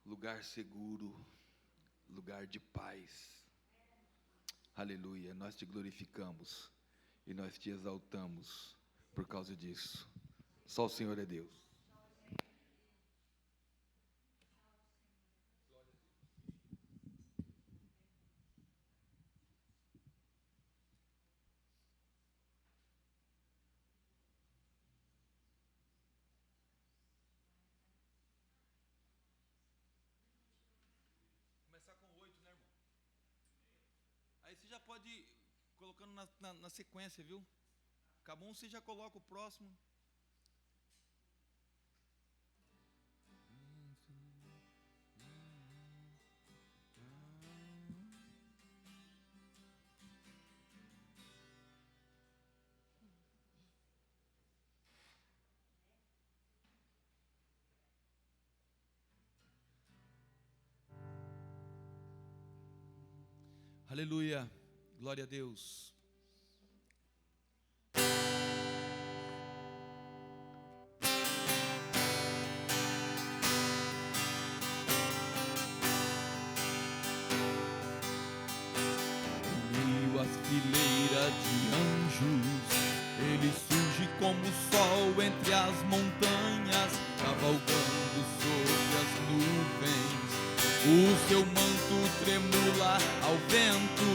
lugar seguro, lugar de paz. Aleluia, nós te glorificamos e nós te exaltamos por causa disso. Só o Senhor é Deus. Começar com 8, né, irmão? Aí você já pode ir colocando na sequência, viu? Acabou um, você já coloca o próximo. Aleluia, glória a Deus. Em meio às fileiras de anjos, ele surge como o sol entre as montanhas, cavalgando sobre as nuvens. O seu manto tremula ao vento,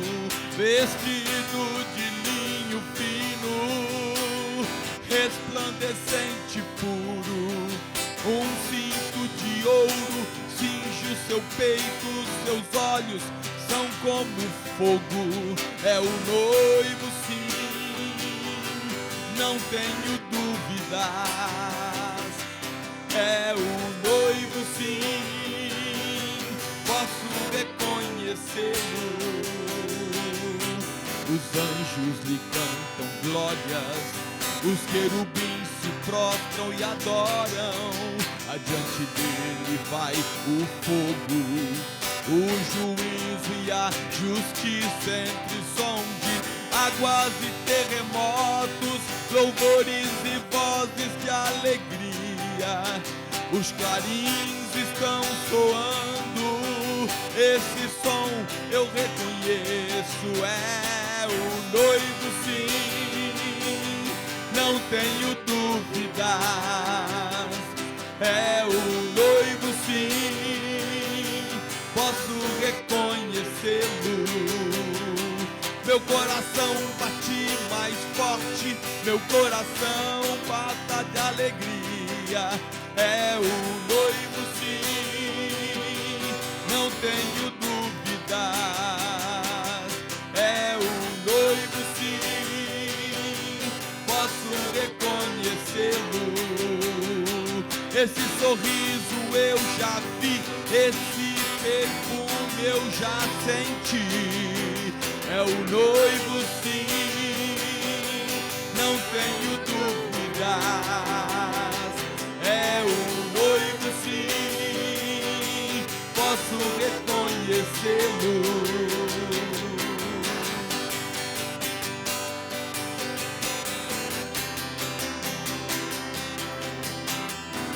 vestido de linho fino, resplandecente puro. Um cinto de ouro cinge o seu peito, seus olhos são como fogo. É o noivo, sim, não tenho dúvidas. É o noivo, sim, posso reconhecê-lo. Os anjos lhe cantam glórias, os querubins se prostram e adoram. Adiante dele vai o fogo, o juízo e a justiça entre som de águas e terremotos, louvores e vozes de alegria. Os clarins estão soando, esse som eu reconheço. É o noivo, sim, não tenho dúvidas. É o noivo, sim, posso reconhecê-lo. Meu coração bate mais forte, meu coração bata de alegria. É o noivo, sim, não tenho dúvidas. É o noivo, sim, posso reconhecê-lo. Esse sorriso eu já vi, esse perfume eu já senti. É o noivo, sim, não tenho dúvidas. É o noivo, sim, posso reconhecê-lo.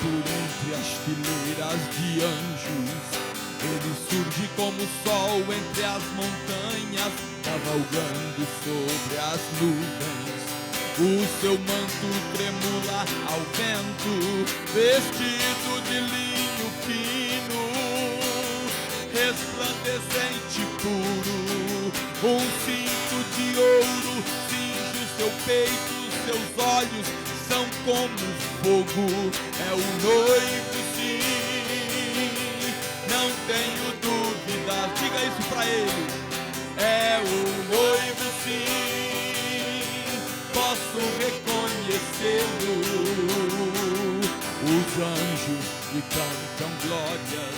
Por entre as fileiras de anjos, ele surge como o sol entre as montanhas, cavalgando sobre as nuvens. O seu manto tremula ao vento, vestido de linho fino, resplandecente puro. Um cinto de ouro cinge o seu peito, seus olhos são como fogo. É o noivo, sim, não tenho dúvidas. Diga isso pra ele. É o noivo, sim, posso reconhecê-lo. Os anjos lhe cantam glórias,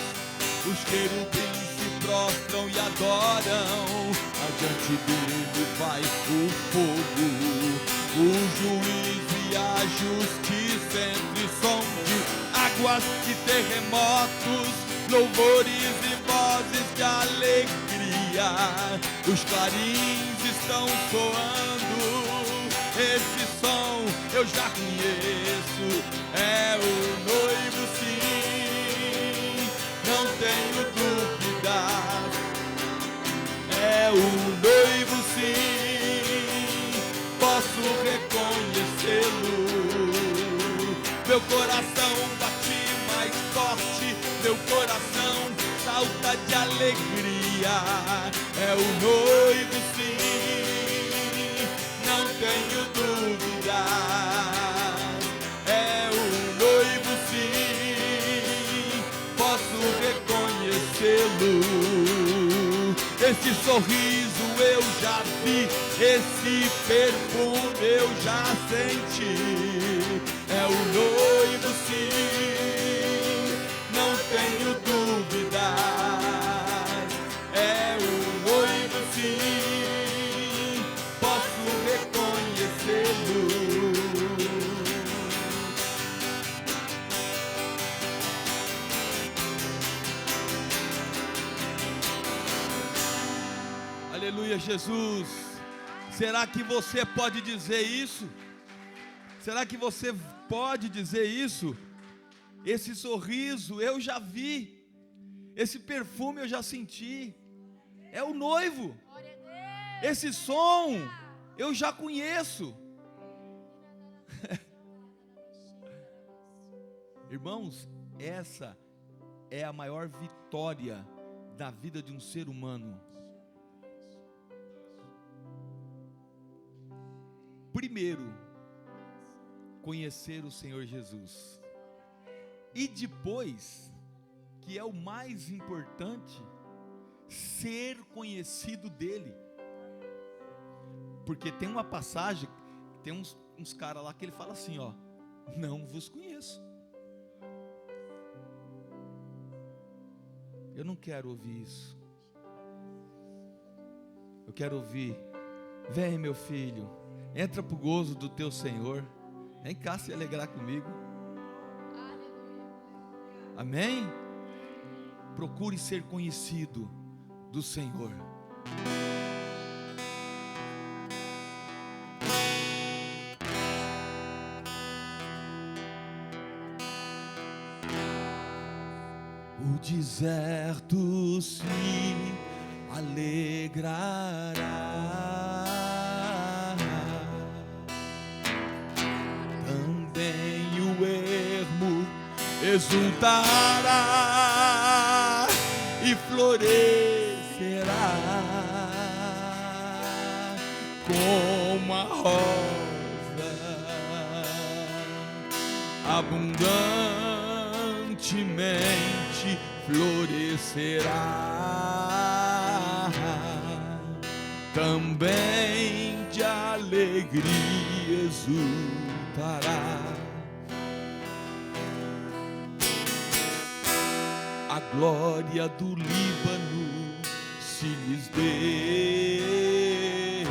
os querubins se prostram e adoram. Adiante dele vai o fogo, o juízo e a justiça entre som de águas e terremotos, louvores e vozes de alegria. Os clarins estão soando, esse som eu já conheço. É o noivo, sim, não tenho dúvidas. É o noivo, sim, posso reconhecê-lo. Meu coração bate mais forte, meu coração salta de alegria. É o noivo, sim, não tenho dúvidas. É o noivo, sim, posso reconhecê-lo. Esse sorriso eu já vi, esse perfume eu já senti. É o noivo, sim, não tenho dúvidas. É o noivo, sim, posso reconhecê-lo. Aleluia, Jesus. Será que você pode dizer isso? Será que você pode dizer isso? Esse sorriso eu já vi, esse perfume eu já senti. É o noivo. Esse som eu já conheço. Irmãos, essa é a maior vitória da vida de um ser humano. Primeiro, conhecer o Senhor Jesus. E depois, que é o mais importante, ser conhecido dele. Porque tem uma passagem, tem uns caras lá que ele fala assim, ó: não vos conheço. Eu não quero ouvir isso. Eu quero ouvir: vem, meu filho, entra para o gozo do teu Senhor. Vem cá se alegrar comigo. Amém? Procure ser conhecido do Senhor. O deserto se alegrará, também o ermo exultará e florescerá como a rosa, abundantemente florescerá, também de alegria exultará. A glória do Líbano se lhes dê,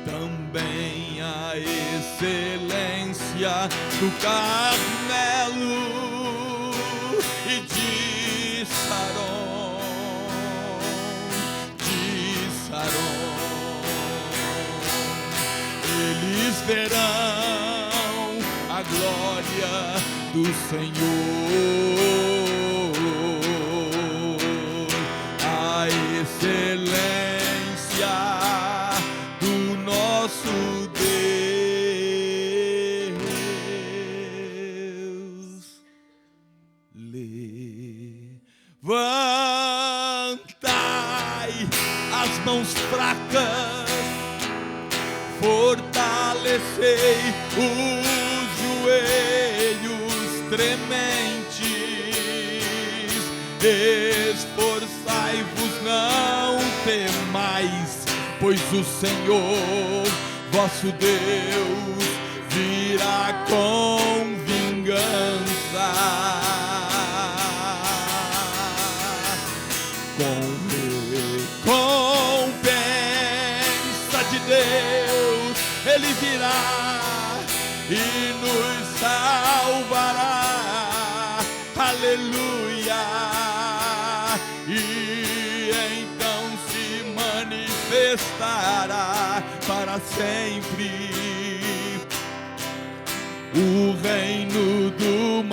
também a excelência do Carmelo e de Saron, eles verão a glória do Senhor, a excelência do nosso Deus. Levantai as mãos fracas, fortalecei os joelhos trementes, esforçai-vos, não temais, pois o Senhor vosso Deus virá com vingança, com recompensa de Deus. Ele virá e nos salvará, aleluia, e então se manifestará para sempre o reino do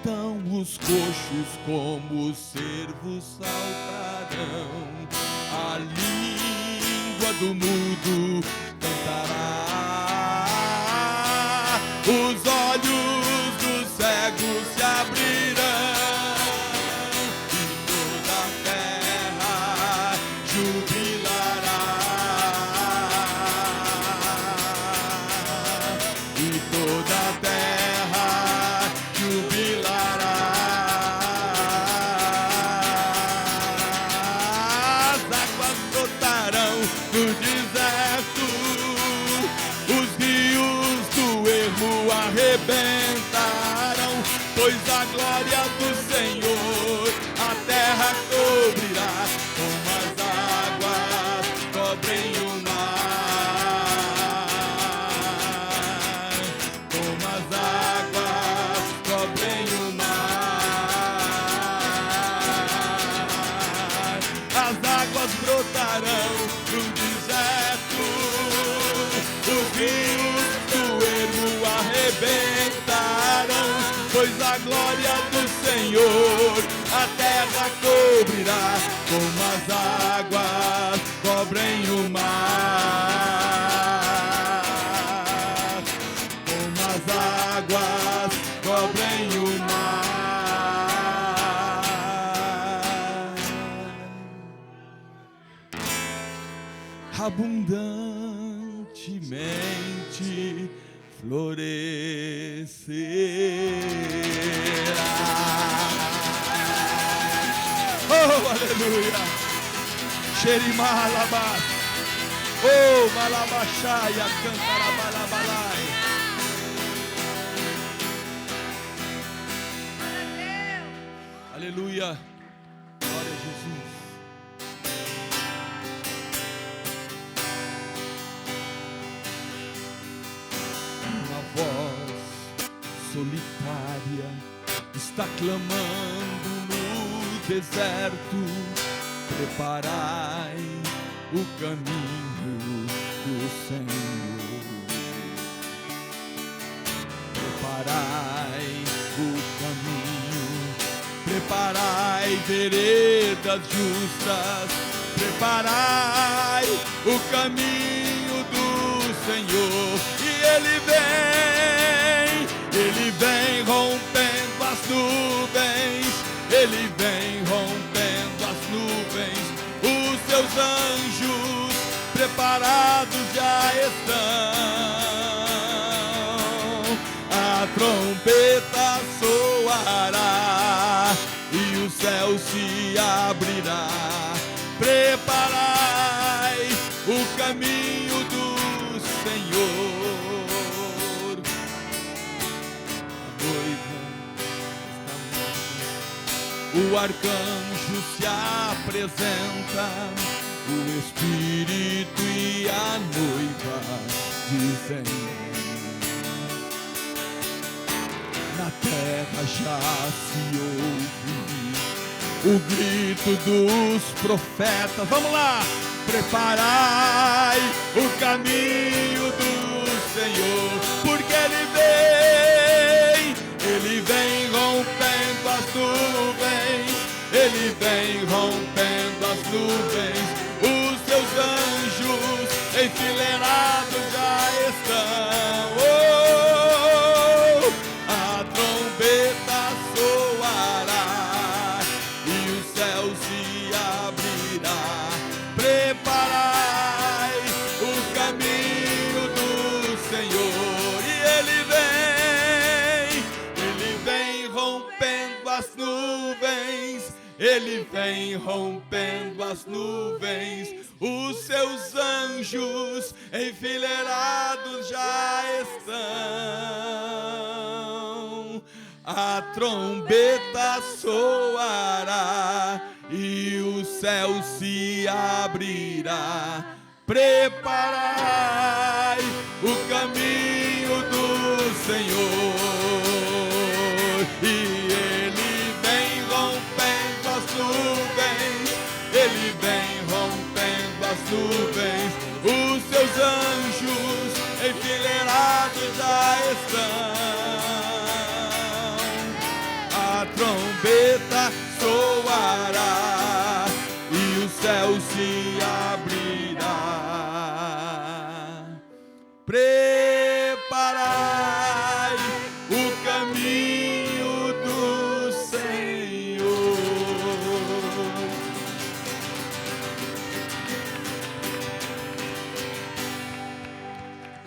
Então os coxos como servos saltarão, a língua do mudo cantará, os olhos dos cegos se abrirão, e toda a terra jubilará, e toda a terra jubilará. As águas brotarão no deserto, os rios do ermo arrebentarão, pois a glória do Senhor a terra cobrirá, como as águas cobrem o mar, como as águas cobrem o mar. As águas brotarão no deserto, os rios do ermo arrebentarão, pois a glória do Senhor a terra cobrirá, como as águas cobrem o mar, como as águas cobrem o mar. Abundantemente florescerá. Oh, aleluia! Xerimalabás, oh, malabaxaia, cantarabalabalai. Aleluia! Glória a Jesus. Voz solitária está clamando no deserto, preparai o caminho do Senhor, preparai o caminho, preparai veredas justas, preparai o caminho do Senhor. Ele vem rompendo as nuvens, ele vem rompendo as nuvens, os seus anjos preparados já estão, a trombeta soará e o céu se abrirá, preparai o caminho do Senhor. O arcanjo se apresenta, o Espírito e a noiva dizem: na terra já se ouve o grito dos profetas. Vamos lá! Preparai o caminho do Senhor, porque Ele vem rompendo as nuvens, Ele vem rompendo as nuvens, os seus anjos enfileirados já estão. Oh, a trombeta soará e o céu se abrirá. Preparai o caminho do Senhor, e Ele vem rompendo as nuvens, Ele vem rompendo as nuvens, os seus anjos enfileirados já estão. A trombeta soará e o céu se abrirá. Preparai o caminho do Senhor, e Ele vem rompendo as nuvens, Ele vem rompendo as nuvens.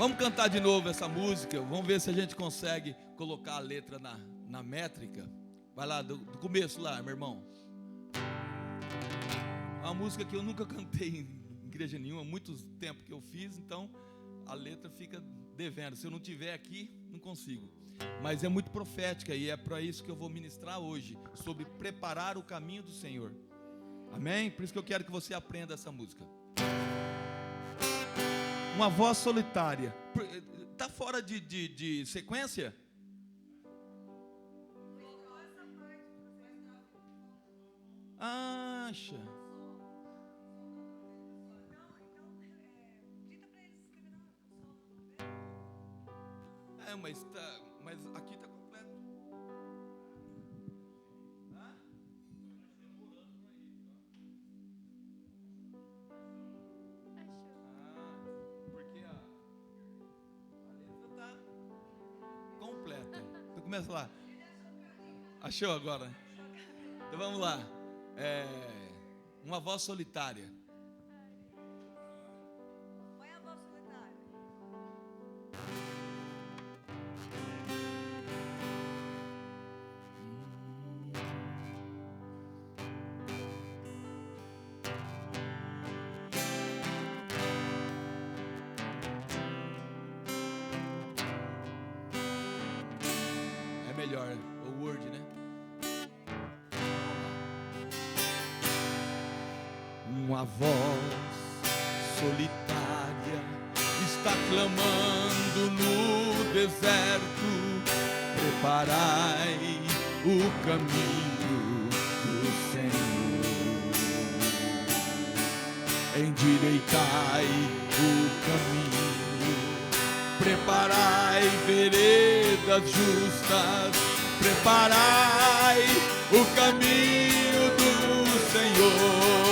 Vamos cantar de novo essa música. Vamos ver se a gente consegue colocar a letra na métrica. Vai lá, do começo lá, meu irmão. É uma música que eu nunca cantei em igreja nenhuma, há muito tempo que eu fiz, então a letra fica devendo. Se eu não tiver aqui, não consigo. Mas é muito profética e é para isso que eu vou ministrar hoje, sobre preparar o caminho do Senhor. Amém? Por isso que eu quero que você aprenda essa música. Uma voz solitária. Está fora de sequência? Acha. Mas aqui está completo. Porque a letra está completa. Então começa lá. Achou agora? Então vamos lá. Uma voz solitária. Põe a voz solitária. É melhor o Word, né? Uma voz solitária está clamando no deserto: preparai o caminho do Senhor, endireitai o caminho, preparai veredas justas, preparai o caminho do Senhor.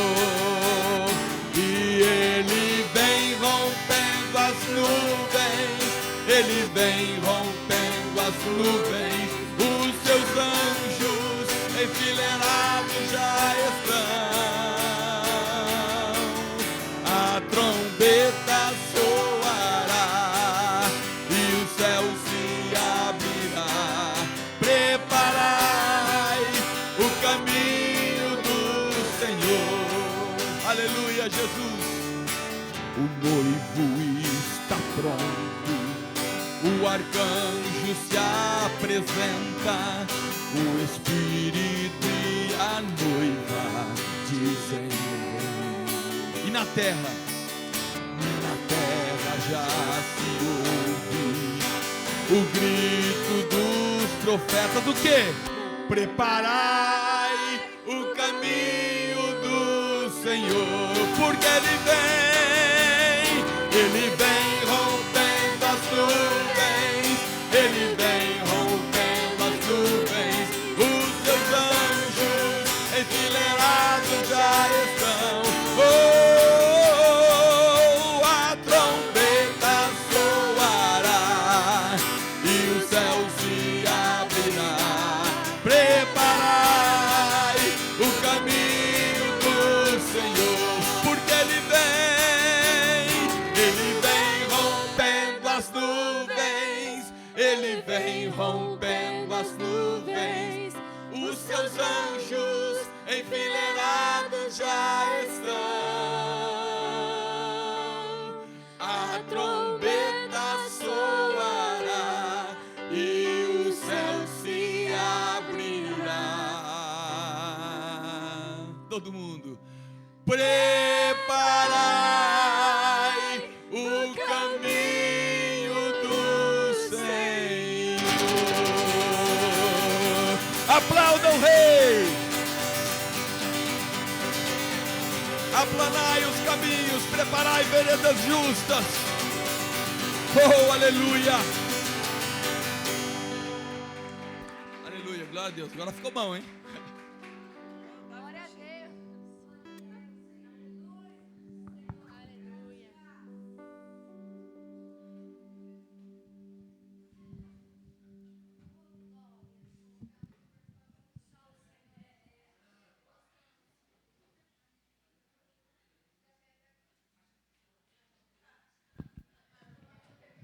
E Ele vem rompendo as nuvens, Ele vem rompendo as nuvens, os seus anjos enfileirados já estão. A trombeta soará e o céu se abrirá. Preparai o caminho do Senhor. Aleluia, Jesus. O noivo está pronto, o arcanjo se apresenta, o Espírito e a noiva dizem vem. E na terra já se ouve o grito dos profetas. Do quê? Preparai o caminho do Senhor, porque Ele vem rompendo as nuvens, Ele vem rompendo as nuvens, os seus anjos enfileirados já estão. A trombeta soará e o céu se abrirá. Preparai o caminho do Senhor, porque Ele vem rompendo as nuvens, Ele vem rompendo as nuvens, os seus anjos enfileirados já estão. A trombeta soará e o céu se abrirá. Todo mundo. Preparai o caminho do Senhor. Aplaudam o Rei. Aplanai os caminhos, preparai veredas justas. Oh, aleluia. Aleluia, glória a Deus. Agora ficou bom, hein? Glória a Deus.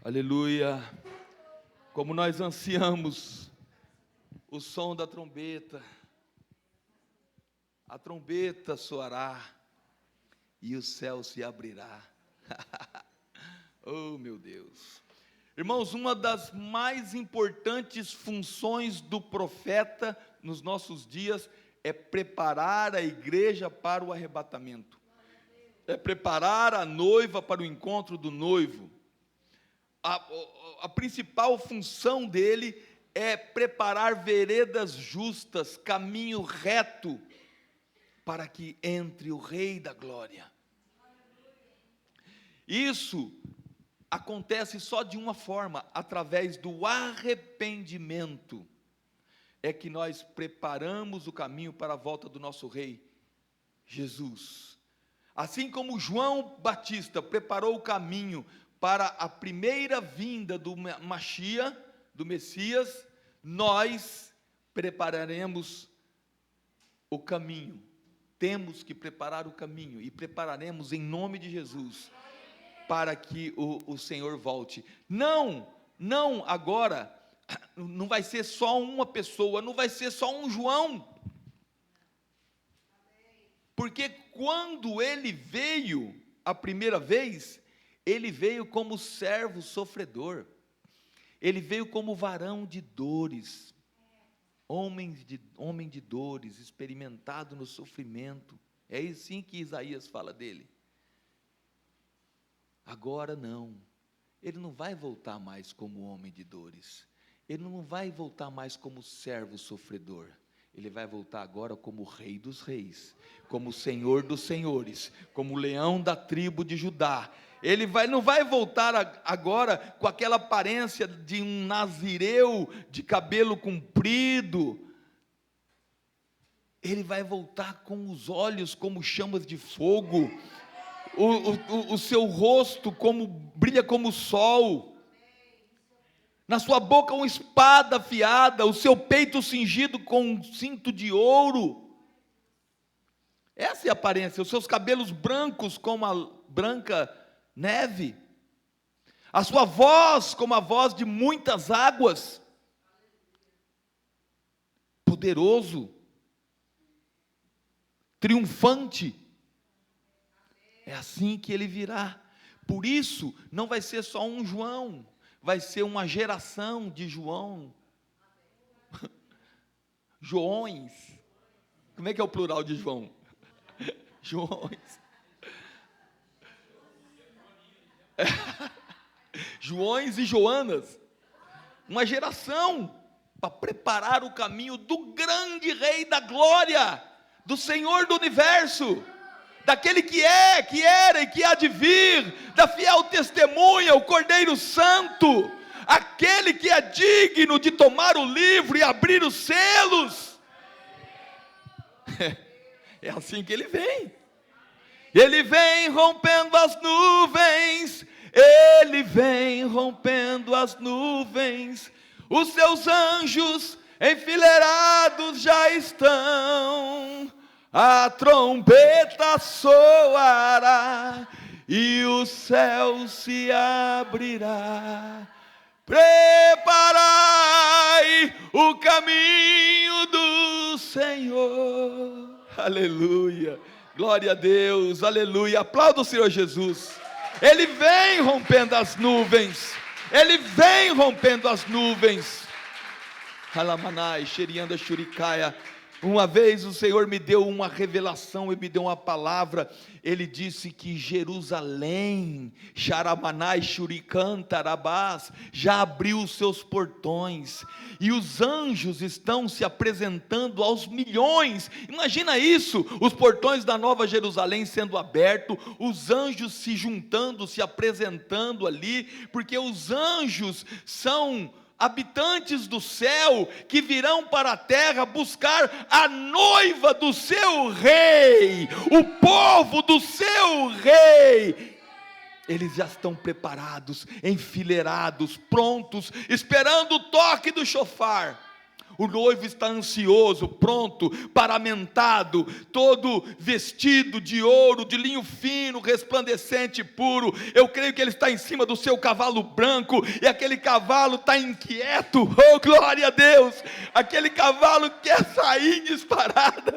Aleluia. Aleluia. Como nós ansiamos o som da trombeta. A trombeta soará e o céu se abrirá. Oh, meu Deus. Irmãos, uma das mais importantes funções do profeta nos nossos dias é preparar a igreja para o arrebatamento. É preparar a noiva para o encontro do noivo. A principal função dele é preparar veredas justas, caminho reto, para que entre o Rei da Glória. Isso acontece só de uma forma, através do arrependimento, é que nós preparamos o caminho para a volta do nosso Rei, Jesus. Assim como João Batista preparou o caminho para a primeira vinda do Mashiach, do Messias, nós prepararemos o caminho. Temos que preparar o caminho, e prepararemos em nome de Jesus, para que o Senhor volte. Não agora, não vai ser só uma pessoa, não vai ser só um João, porque quando ele veio a primeira vez, ele veio como servo sofredor, ele veio como varão de dores, homem de dores, experimentado no sofrimento. É assim que Isaías fala dele. Agora não, ele não vai voltar mais como homem de dores, ele não vai voltar mais como servo sofredor, ele vai voltar agora como Rei dos Reis, como Senhor dos Senhores, como leão da tribo de Judá. Ele não vai voltar agora com aquela aparência de um nazireu de cabelo comprido. Ele vai voltar com os olhos como chamas de fogo, o seu rosto brilha como o sol, na sua boca uma espada afiada, o seu peito cingido com um cinto de ouro. Essa é a aparência. Os seus cabelos brancos como a branca neve, a sua voz como a voz de muitas águas. Poderoso, triunfante. É assim que ele virá. Por isso, não vai ser só um João, vai ser uma geração de João. Joões. Como é que é o plural de João? Joões. Joões e Joanas. Uma geração para preparar o caminho do grande Rei da Glória, do Senhor do Universo, daquele que é, que era e que há de vir, da fiel testemunha, o Cordeiro Santo, aquele que é digno de tomar o livro e abrir os selos. É assim que ele vem. Ele vem rompendo as nuvens, ele vem rompendo as nuvens, os seus anjos enfileirados já estão. A trombeta soará e o céu se abrirá. Preparai o caminho do Senhor. Aleluia, glória a Deus, aleluia. Aplauda o Senhor Jesus. Ele vem rompendo as nuvens, ele vem rompendo as nuvens. Halamanai, xerianda shurikaia. Uma vez o Senhor me deu uma revelação e me deu uma palavra. Ele disse que Jerusalém, Xaramanai, Shuricantarabás, já abriu os seus portões, e os anjos estão se apresentando aos milhões. Imagina isso, os portões da Nova Jerusalém sendo abertos, os anjos se juntando, se apresentando ali, porque os anjos são habitantes do céu, que virão para a terra buscar a noiva do seu rei, o povo do seu rei. Eles já estão preparados, enfileirados, prontos, esperando o toque do chofar. O noivo está ansioso, pronto, paramentado, todo vestido de ouro, de linho fino, resplandecente, puro. Eu creio que ele está em cima do seu cavalo branco, e aquele cavalo está inquieto. Oh, glória a Deus! Aquele cavalo quer sair em disparada,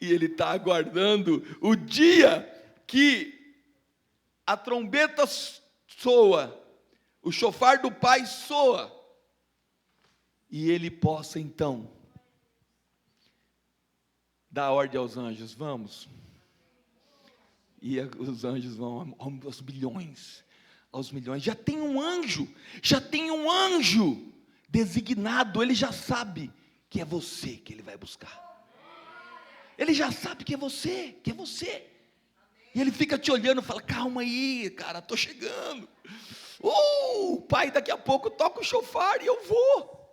e ele está aguardando o dia que a trombeta soa, o chofar do Pai soa, e ele possa então dar ordem aos anjos, vamos. E os anjos vão aos milhões, já tem um anjo designado, ele já sabe que é você que ele vai buscar. Ele já sabe que é você. E ele fica te olhando e fala: calma aí, cara, estou chegando. Pai, daqui a pouco toca o chofar e eu vou.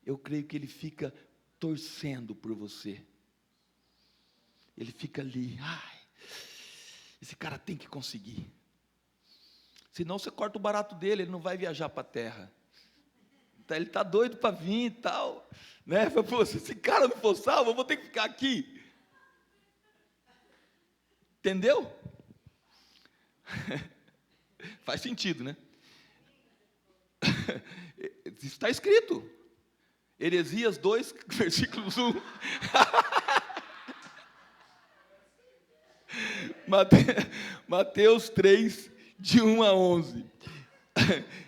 Eu creio que ele fica torcendo por você. Ele fica ali, esse cara tem que conseguir. Senão você corta o barato dele, ele não vai viajar para a terra. Ele está doido para vir e tal, né? Se esse cara não for salvo, eu vou ter que ficar aqui. Entendeu? Faz sentido, né? Isso está escrito. Heresias 2, versículos 1. Mateus 3, de 1 a 11.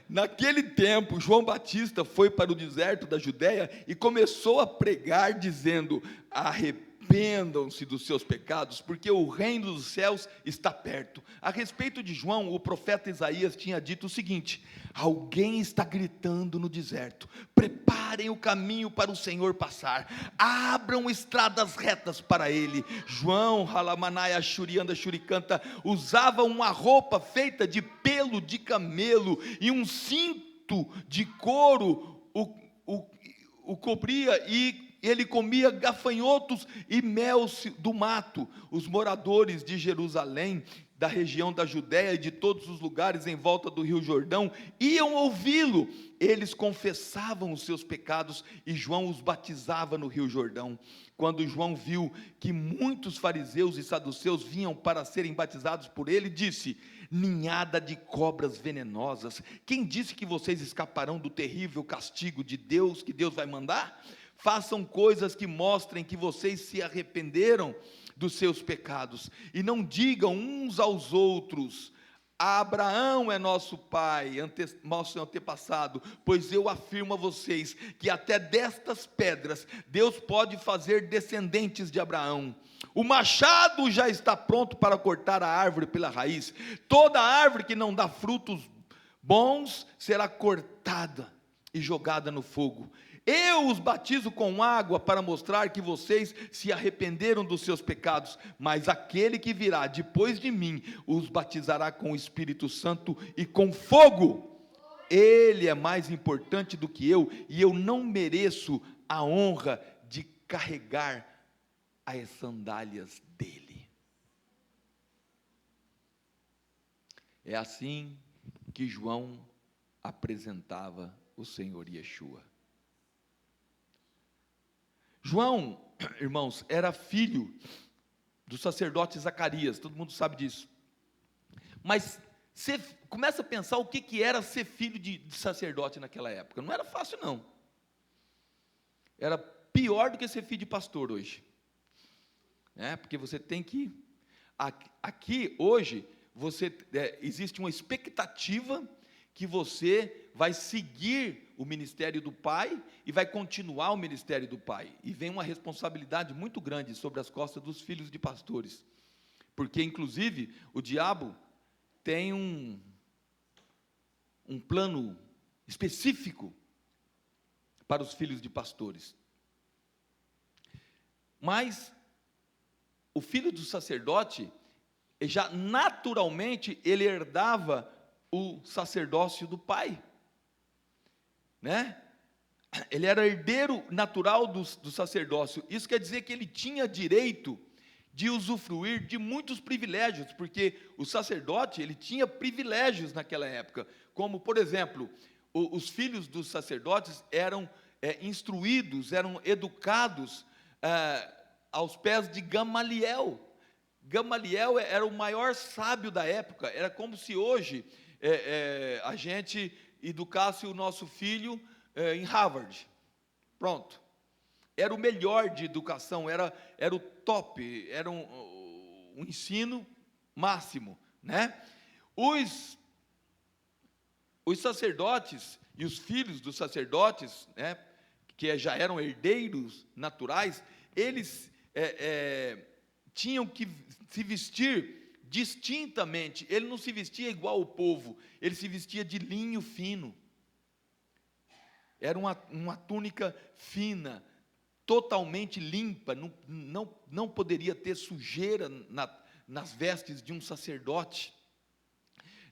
Naquele tempo, João Batista foi para o deserto da Judéia e começou a pregar, dizendo: arrependam-se dos seus pecados, porque o reino dos céus está perto. A respeito de João, o profeta Isaías tinha dito o seguinte: alguém está gritando no deserto, preparem o caminho para o Senhor passar, abram estradas retas para ele. João, Halamanaya Shurianda Shuricanta, usava uma roupa feita de pelo de camelo, e um cinto de couro o cobria, e ele comia gafanhotos e mel do mato. Os moradores de Jerusalém, da região da Judéia e de todos os lugares em volta do rio Jordão, iam ouvi-lo. Eles confessavam os seus pecados e João os batizava no rio Jordão. Quando João viu que muitos fariseus e saduceus vinham para serem batizados por ele, disse: ninhada de cobras venenosas, quem disse que vocês escaparão do terrível castigo de Deus, que Deus vai mandar? Façam coisas que mostrem que vocês se arrependeram dos seus pecados, e não digam uns aos outros: Abraão é nosso pai, nosso antepassado, pois eu afirmo a vocês que até destas pedras Deus pode fazer descendentes de Abraão. O machado já está pronto para cortar a árvore pela raiz. Toda árvore que não dá frutos bons será cortada e jogada no fogo. Eu os batizo com água para mostrar que vocês se arrependeram dos seus pecados, mas aquele que virá depois de mim os batizará com o Espírito Santo e com fogo. Ele é mais importante do que eu, e eu não mereço a honra de carregar as sandálias dele. É assim que João apresentava o Senhor Yeshua. João, irmãos, era filho do sacerdote Zacarias, todo mundo sabe disso. Mas você começa a pensar o que era ser filho de sacerdote naquela época. Não era fácil, não. Era pior do que ser filho de pastor hoje. Porque você tem que... Aqui, hoje, existe uma expectativa que você vai seguir o ministério do Pai e vai continuar o ministério do Pai. E vem uma responsabilidade muito grande sobre as costas dos filhos de pastores. Porque, inclusive, o diabo tem um plano específico para os filhos de pastores. Mas o filho do sacerdote, já naturalmente, ele herdava o sacerdócio do pai, né? Ele era herdeiro natural do sacerdócio. Isso quer dizer que ele tinha direito de usufruir de muitos privilégios, porque o sacerdote, ele tinha privilégios naquela época, como, por exemplo, os filhos dos sacerdotes eram instruídos, eram educados aos pés de Gamaliel. Gamaliel era o maior sábio da época. Era como se hoje a gente educasse o nosso filho em Harvard. Pronto. Era o melhor de educação, era o top, era um ensino máximo, né? Os sacerdotes e os filhos dos sacerdotes, né, que já eram herdeiros naturais, eles tinham que se vestir distintamente. Ele não se vestia igual o povo, ele se vestia de linho fino. Era uma túnica fina, totalmente limpa, não poderia ter sujeira nas vestes de um sacerdote,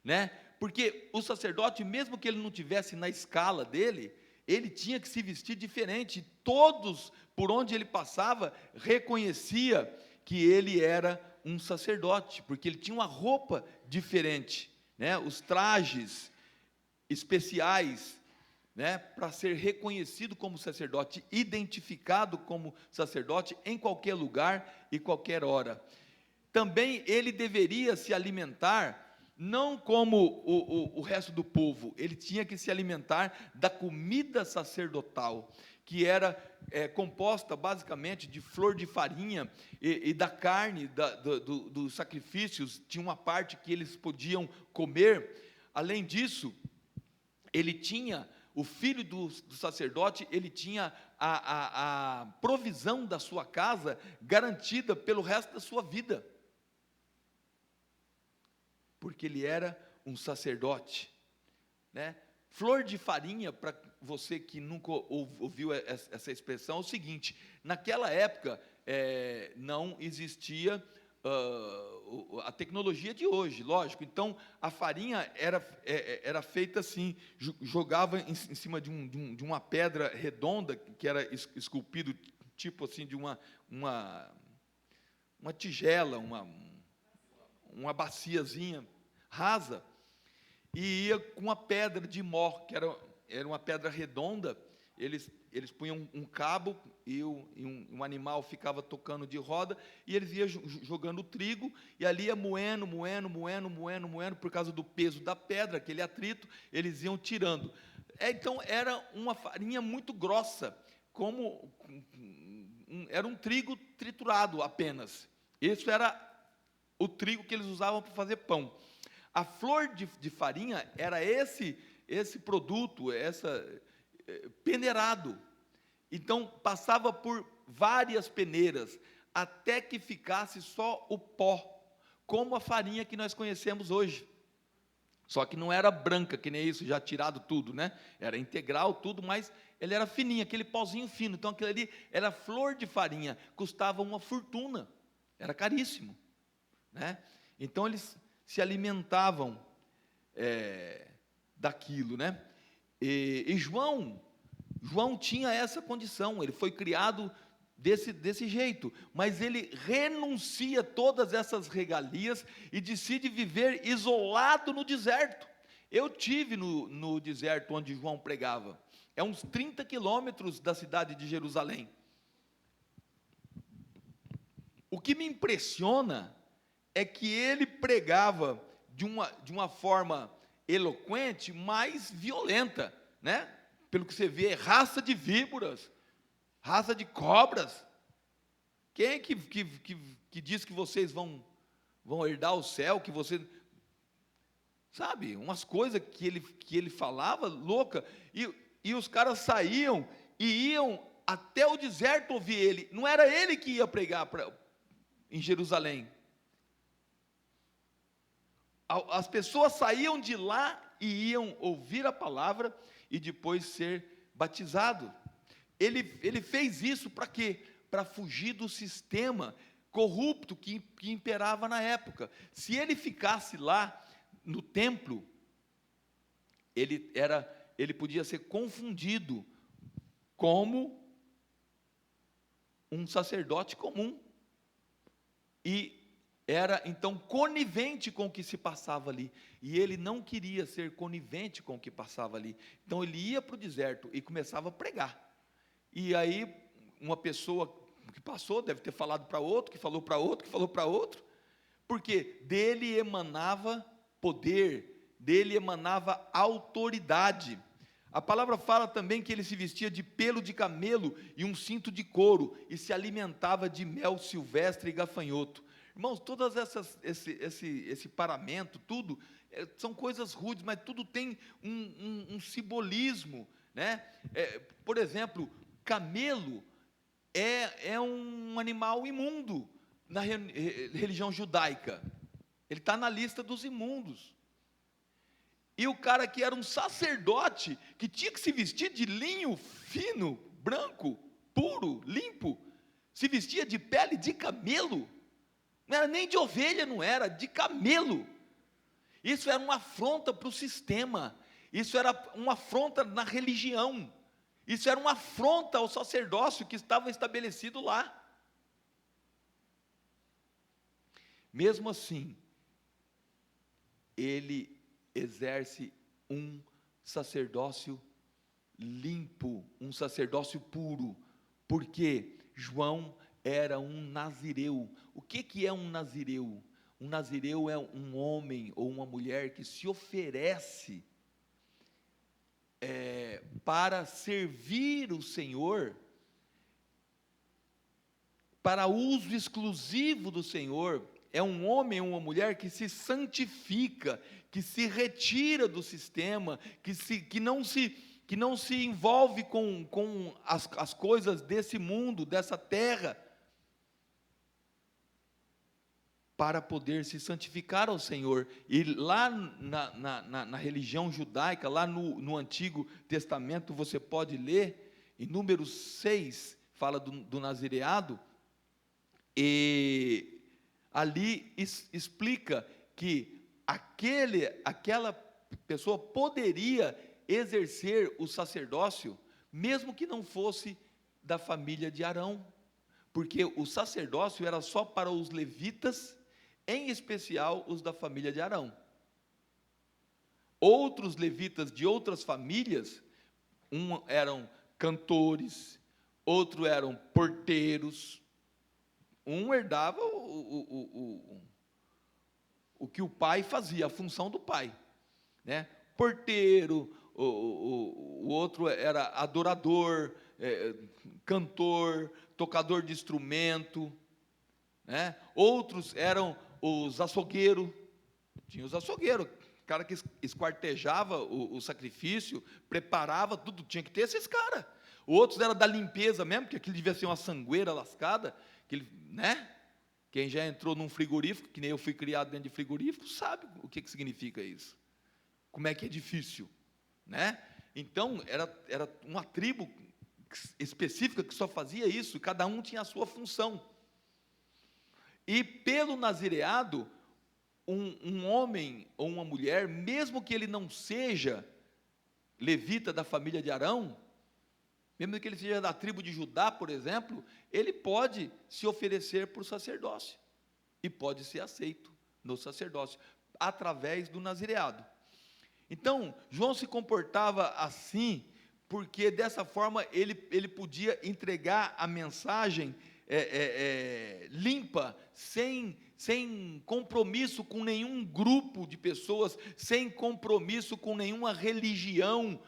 né? Porque o sacerdote, mesmo que ele não tivesse na escala dele, ele tinha que se vestir diferente. Todos, por onde ele passava, reconhecia que ele era um sacerdote, porque ele tinha uma roupa diferente, né? Os trajes especiais, né, para ser reconhecido como sacerdote, identificado como sacerdote em qualquer lugar e qualquer hora. Também ele deveria se alimentar, não como o resto do povo, ele tinha que se alimentar da comida sacerdotal, que era composta basicamente de flor de farinha e da carne dos sacrifícios. Tinha uma parte que eles podiam comer. Além disso, ele tinha, o filho do sacerdote, ele tinha a provisão da sua casa garantida pelo resto da sua vida, porque ele era um sacerdote, né? Flor de farinha, para você que nunca ouviu essa expressão, é o seguinte: naquela época não existia a tecnologia de hoje, lógico. Então a farinha era feita assim, jogava em cima de uma pedra redonda que era esculpido tipo assim de uma tigela, uma baciazinha rasa, e ia com uma pedra de mó, que era uma pedra redonda. Eles punham um cabo e um animal ficava tocando de roda, e eles iam jogando o trigo, e ali ia moendo, por causa do peso da pedra, aquele atrito, eles iam tirando. Então era uma farinha muito grossa, era um trigo triturado apenas. Isso era o trigo que eles usavam para fazer pão. A flor de farinha era esse produto, peneirado. Então passava por várias peneiras até que ficasse só o pó, como a farinha que nós conhecemos hoje. Só que não era branca, que nem isso, já tirado tudo, né? Era integral tudo, mas ele era fininho, aquele pozinho fino. Então aquilo ali era flor de farinha, custava uma fortuna, era caríssimo, né? Então eles se alimentavam daquilo, né? E João tinha essa condição, ele foi criado desse jeito, mas ele renuncia a todas essas regalias e decide viver isolado no deserto. Eu tive no deserto onde João pregava, é uns 30 quilômetros da cidade de Jerusalém. O que me impressiona é que ele pregava de uma forma eloquente, mas violenta, né? Pelo que você vê, raça de víboras, raça de cobras. Quem é que diz que vocês vão herdar o céu, que você... Sabe, umas coisas que ele falava, louca, e os caras saíam e iam até o deserto ouvir ele. Não era ele que ia pregar em Jerusalém. As pessoas saíam de lá e iam ouvir a palavra e depois ser batizado. Ele fez isso para quê? Para fugir do sistema corrupto que imperava na época. Se ele ficasse lá no templo, ele podia ser confundido como um sacerdote comum. E era então conivente com o que se passava ali, e ele não queria ser conivente com o que passava ali, então ele ia para o deserto e começava a pregar, e aí uma pessoa que passou, deve ter falado para outro, que falou para outro, que falou para outro, porque dele emanava poder, dele emanava autoridade. A palavra fala também que ele se vestia de pelo de camelo e um cinto de couro, e se alimentava de mel silvestre e gafanhoto. Irmãos, todas esse paramento, tudo, são coisas rudes, mas tudo tem um simbolismo, né? Por exemplo, camelo é um animal imundo na religião judaica, ele está na lista dos imundos, e o cara que era um sacerdote, que tinha que se vestir de linho fino, branco, puro, limpo, se vestia de pele de camelo, não era nem de ovelha, não era, de camelo. Isso era uma afronta para o sistema, isso era uma afronta na religião, isso era uma afronta ao sacerdócio que estava estabelecido lá. Mesmo assim, ele exerce um sacerdócio limpo, um sacerdócio puro, porque João era um nazireu. O que é um nazireu? Um nazireu é um homem ou uma mulher que se oferece para servir o Senhor, para uso exclusivo do Senhor. É um homem ou uma mulher que se santifica, que se retira do sistema, que não se envolve com as coisas desse mundo, dessa terra, para poder se santificar ao Senhor. E lá na religião judaica, lá no Antigo Testamento, você pode ler, em Números 6, fala do nazireado, e ali explica que aquela pessoa poderia exercer o sacerdócio, mesmo que não fosse da família de Arão, porque o sacerdócio era só para os levitas, em especial os da família de Arão. Outros levitas de outras famílias, eram cantores, outros eram porteiros, um herdava o que o pai fazia, a função do pai, né? Porteiro, o outro era adorador, cantor, tocador de instrumento, né? Outros eram os açougueiros, tinha os açougueiros, o cara que esquartejava o sacrifício, preparava tudo, tinha que ter esses caras. Outros eram da limpeza mesmo, porque aquilo devia ser uma sangueira lascada, né? Quem já entrou num frigorífico, que nem eu fui criado dentro de frigorífico, sabe o que significa isso, como é que é difícil, né? Então, era uma tribo específica que só fazia isso, e cada um tinha a sua função. E pelo nazireado, um homem ou uma mulher, mesmo que ele não seja levita da família de Arão, mesmo que ele seja da tribo de Judá, por exemplo, ele pode se oferecer para o sacerdócio, e pode ser aceito no sacerdócio, através do nazireado. Então, João se comportava assim, porque dessa forma ele podia entregar a mensagem limpa, sem compromisso com nenhum grupo de pessoas, sem compromisso com nenhuma religião.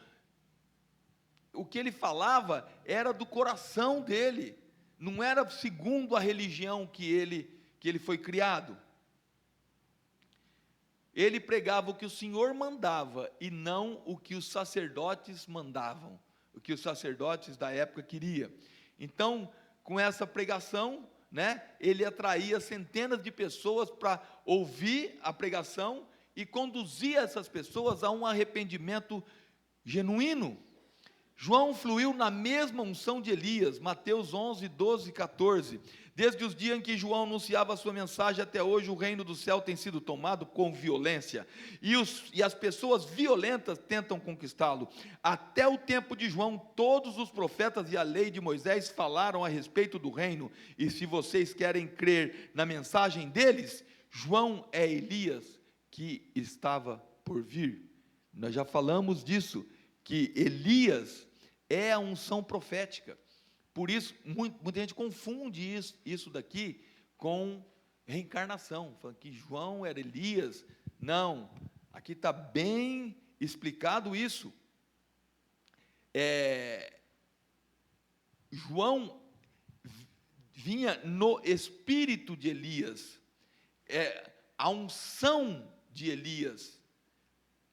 O que ele falava era do coração dele, não era segundo a religião que ele foi criado. Ele pregava o que o Senhor mandava, e não o que os sacerdotes mandavam, o que os sacerdotes da época queriam. Então, com essa pregação, né, ele atraía centenas de pessoas para ouvir a pregação, e conduzia essas pessoas a um arrependimento genuíno. João fluiu na mesma unção de Elias, Mateus 11, 12 e 14. Desde os dias em que João anunciava a sua mensagem até hoje, o reino do céu tem sido tomado com violência, e as pessoas violentas tentam conquistá-lo. Até o tempo de João, todos os profetas e a lei de Moisés falaram a respeito do reino, e se vocês querem crer na mensagem deles, João é Elias que estava por vir. Nós já falamos disso, que Elias é a unção profética. Por isso, muita gente confunde isso daqui com reencarnação, falando que João era Elias. Não, aqui está bem explicado isso. João vinha no espírito de Elias, a unção de Elias,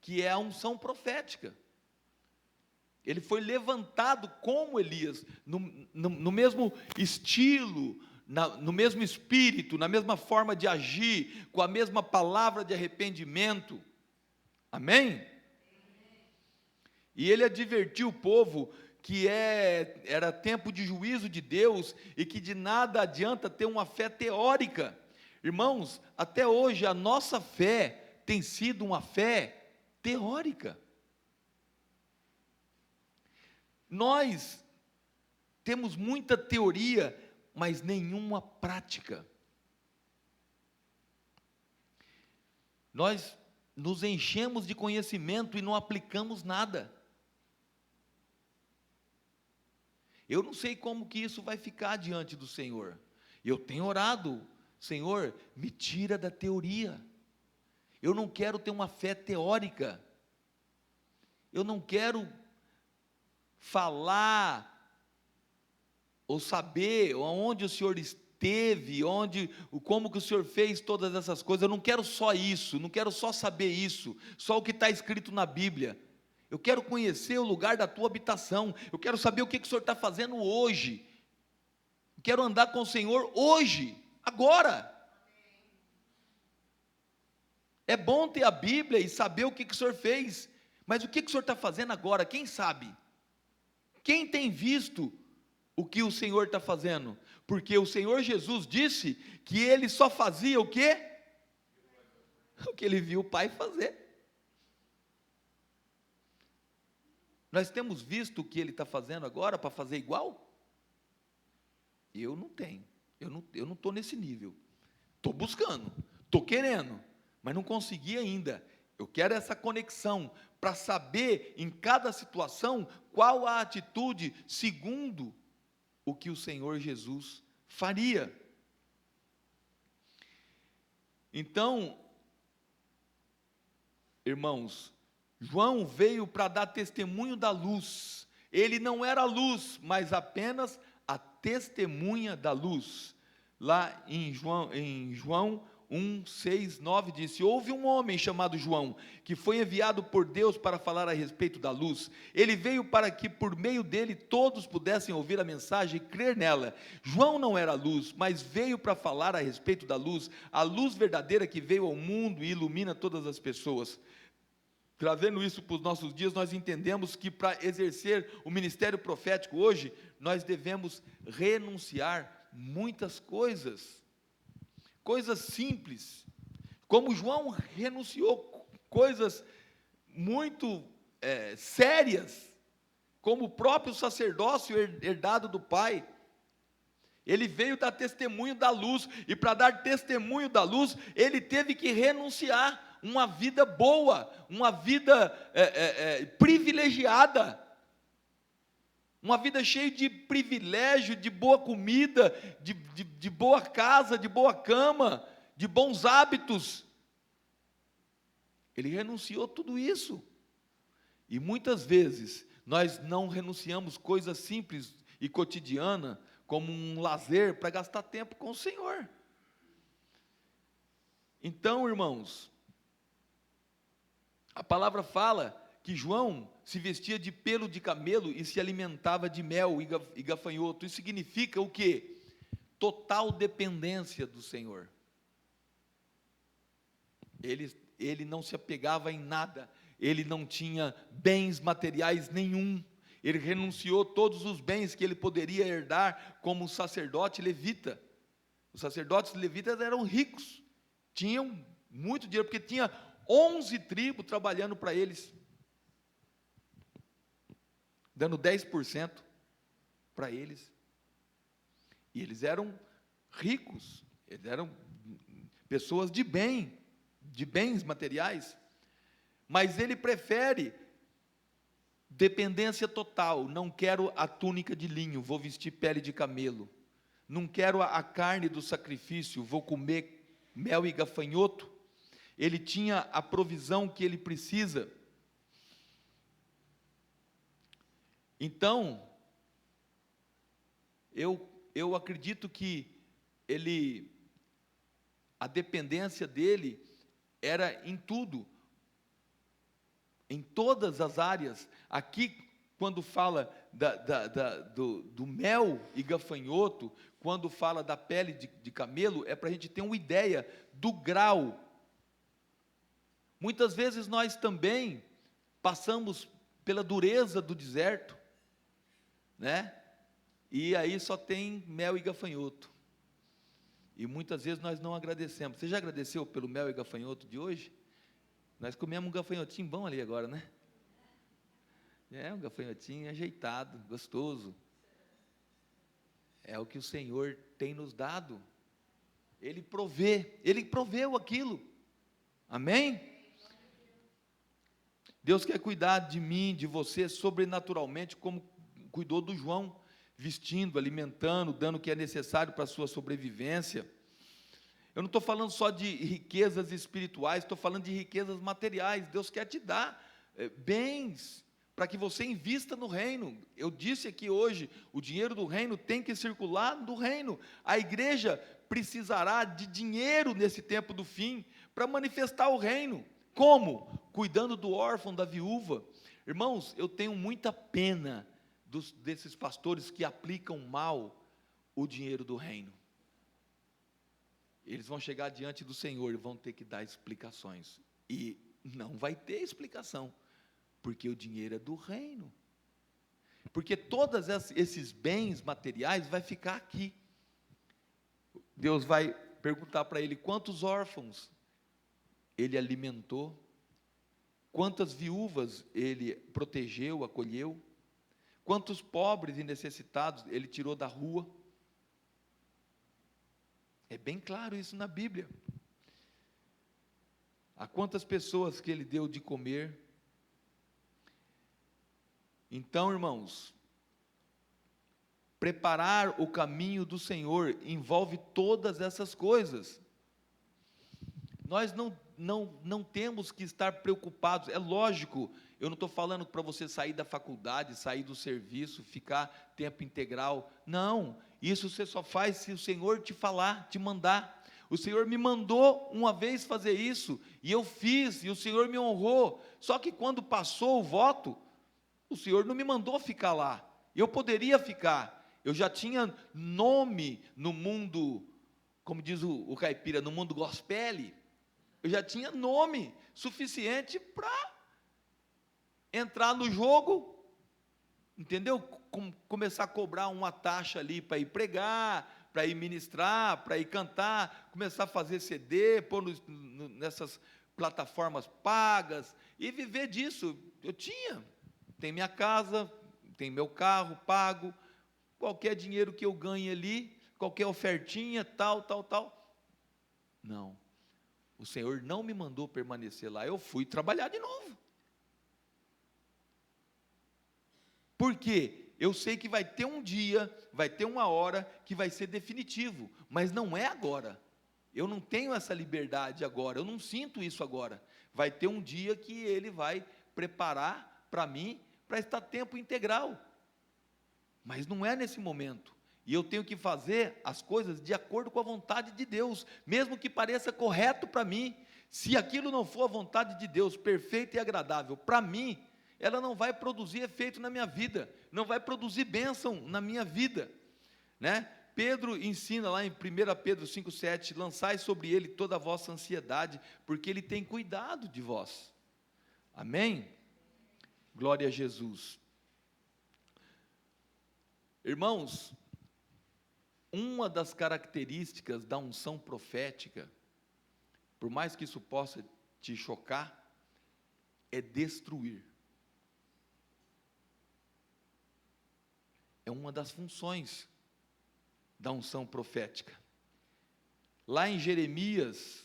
que é a unção profética. Ele foi levantado como Elias, no mesmo estilo, no mesmo espírito, na mesma forma de agir, com a mesma palavra de arrependimento. Amém? E ele advertiu o povo que era tempo de juízo de Deus e que de nada adianta ter uma fé teórica. Irmãos, até hoje a nossa fé tem sido uma fé teórica. Nós temos muita teoria, mas nenhuma prática. Nós nos enchemos de conhecimento e não aplicamos nada. Eu não sei como que isso vai ficar diante do Senhor. Eu tenho orado, Senhor, me tira da teoria. Eu não quero ter uma fé teórica. Eu não quero falar ou saber onde o Senhor esteve, como que o Senhor fez todas essas coisas. Eu não quero só isso, não quero só saber isso, só o que está escrito na Bíblia. Eu quero conhecer o lugar da tua habitação. Eu quero saber o que o Senhor está fazendo hoje. Eu quero andar com o Senhor hoje, agora. É bom ter a Bíblia e saber o que o Senhor fez, mas o que o Senhor está fazendo agora? Quem sabe? Quem tem visto o que o Senhor está fazendo? Porque o Senhor Jesus disse que Ele só fazia o quê? O que Ele viu o Pai fazer. Nós temos visto o que Ele está fazendo agora para fazer igual? Eu não tenho, eu não estou nesse nível. Estou buscando, estou querendo, mas não consegui ainda. Eu quero essa conexão para saber em cada situação qual a atitude segundo o que o Senhor Jesus faria. Então, irmãos, João veio para dar testemunho da luz. Ele não era a luz, mas apenas a testemunha da luz. Lá em João 1, 6, 9 disse: houve um homem chamado João, que foi enviado por Deus para falar a respeito da luz. Ele veio para que por meio dele todos pudessem ouvir a mensagem e crer nela. João não era a luz, mas veio para falar a respeito da luz, a luz verdadeira que veio ao mundo e ilumina todas as pessoas. Trazendo isso para os nossos dias, nós entendemos que para exercer o ministério profético hoje, nós devemos renunciar muitas coisas simples, como João renunciou coisas muito sérias, como o próprio sacerdócio herdado do Pai. Ele veio dar testemunho da luz, e para dar testemunho da luz, ele teve que renunciar uma vida boa, uma vida privilegiada, uma vida cheia de privilégio, de boa comida, de boa casa, de boa cama, de bons hábitos. Ele renunciou tudo isso. E muitas vezes nós não renunciamos coisas simples e cotidianas, como um lazer, para gastar tempo com o Senhor. Então, irmãos, a palavra fala que João se vestia de pelo de camelo e se alimentava de mel e gafanhoto. Isso significa o quê? Total dependência do Senhor. Ele não se apegava em nada, ele não tinha bens materiais nenhum, Ele renunciou todos os bens que ele poderia herdar como sacerdote levita. Os sacerdotes levitas eram ricos, tinham muito dinheiro, porque tinha 11 tribos trabalhando para eles, dando 10% para eles. E eles eram ricos, eles eram pessoas de bem, de bens materiais, mas ele prefere dependência total. Não quero a túnica de linho, vou vestir pele de camelo. Não quero a carne do sacrifício, vou comer mel e gafanhoto. Ele tinha a provisão que ele precisa. Então, eu acredito que a dependência dele era em tudo, em todas as áreas. Aqui, quando fala do mel e gafanhoto, quando fala da pele de camelo, é para a gente ter uma ideia do grau. Muitas vezes nós também passamos pela dureza do deserto, né? E aí só tem mel e gafanhoto. E muitas vezes nós não agradecemos. Você já agradeceu pelo mel e gafanhoto de hoje? Nós comemos um gafanhotinho bom ali agora, né? Um gafanhotinho ajeitado, gostoso. É o que o Senhor tem nos dado. Ele proveu aquilo. Amém? Deus quer cuidar de mim, de você, sobrenaturalmente, como cuidou do João, vestindo, alimentando, dando o que é necessário para a sua sobrevivência. Eu não estou falando só de riquezas espirituais, estou falando de riquezas materiais. Deus quer te dar bens, para que você invista no reino. Eu disse aqui hoje, o dinheiro do reino tem que circular no reino. A igreja precisará de dinheiro nesse tempo do fim, para manifestar o reino. Como? Cuidando do órfão, da viúva. Irmãos, eu tenho muita pena desses pastores que aplicam mal o dinheiro do reino. Eles vão chegar diante do Senhor e vão ter que dar explicações. E não vai ter explicação, porque o dinheiro é do reino. Porque todos esses bens materiais vai ficar aqui. Deus vai perguntar para ele: quantos órfãos ele alimentou? Quantas viúvas ele protegeu, acolheu? Quantos pobres e necessitados ele tirou da rua? É bem claro isso na Bíblia. A quantas pessoas que ele deu de comer? Então, irmãos, preparar o caminho do Senhor envolve todas essas coisas. Nós não temos que estar preocupados. É lógico, eu não estou falando para você sair da faculdade, sair do serviço, ficar tempo integral. Não, isso você só faz se o Senhor te falar, te mandar. O Senhor me mandou uma vez fazer isso, e eu fiz, e o Senhor me honrou. Só que quando passou o voto, o Senhor não me mandou ficar lá. Eu poderia ficar. Eu já tinha nome no mundo, como diz o caipira, no mundo gospel. Eu já tinha nome suficiente para entrar no jogo, entendeu? Começar a cobrar uma taxa ali para ir pregar, para ir ministrar, para ir cantar, começar a fazer CD, pôr nessas plataformas pagas e viver disso. Eu tem minha casa, tem meu carro pago, qualquer dinheiro que eu ganhe ali, qualquer ofertinha, tal. Não. O Senhor não me mandou permanecer lá, eu fui trabalhar de novo. Por quê? Eu sei que vai ter um dia, vai ter uma hora que vai ser definitivo, mas não é agora. Eu não tenho essa liberdade agora, eu não sinto isso agora. Vai ter um dia que Ele vai preparar para mim, para estar tempo integral. Mas não é nesse momento. E eu tenho que fazer as coisas de acordo com a vontade de Deus, mesmo que pareça correto para mim. Se aquilo não for a vontade de Deus, perfeita e agradável para mim, ela não vai produzir efeito na minha vida, não vai produzir bênção na minha vida, né? Pedro ensina lá em 1 Pedro 5,7, lançai sobre ele toda a vossa ansiedade, porque ele tem cuidado de vós. Amém? Glória a Jesus. Irmãos, uma das características da unção profética, por mais que isso possa te chocar, é destruir. É uma das funções da unção profética. Lá em Jeremias,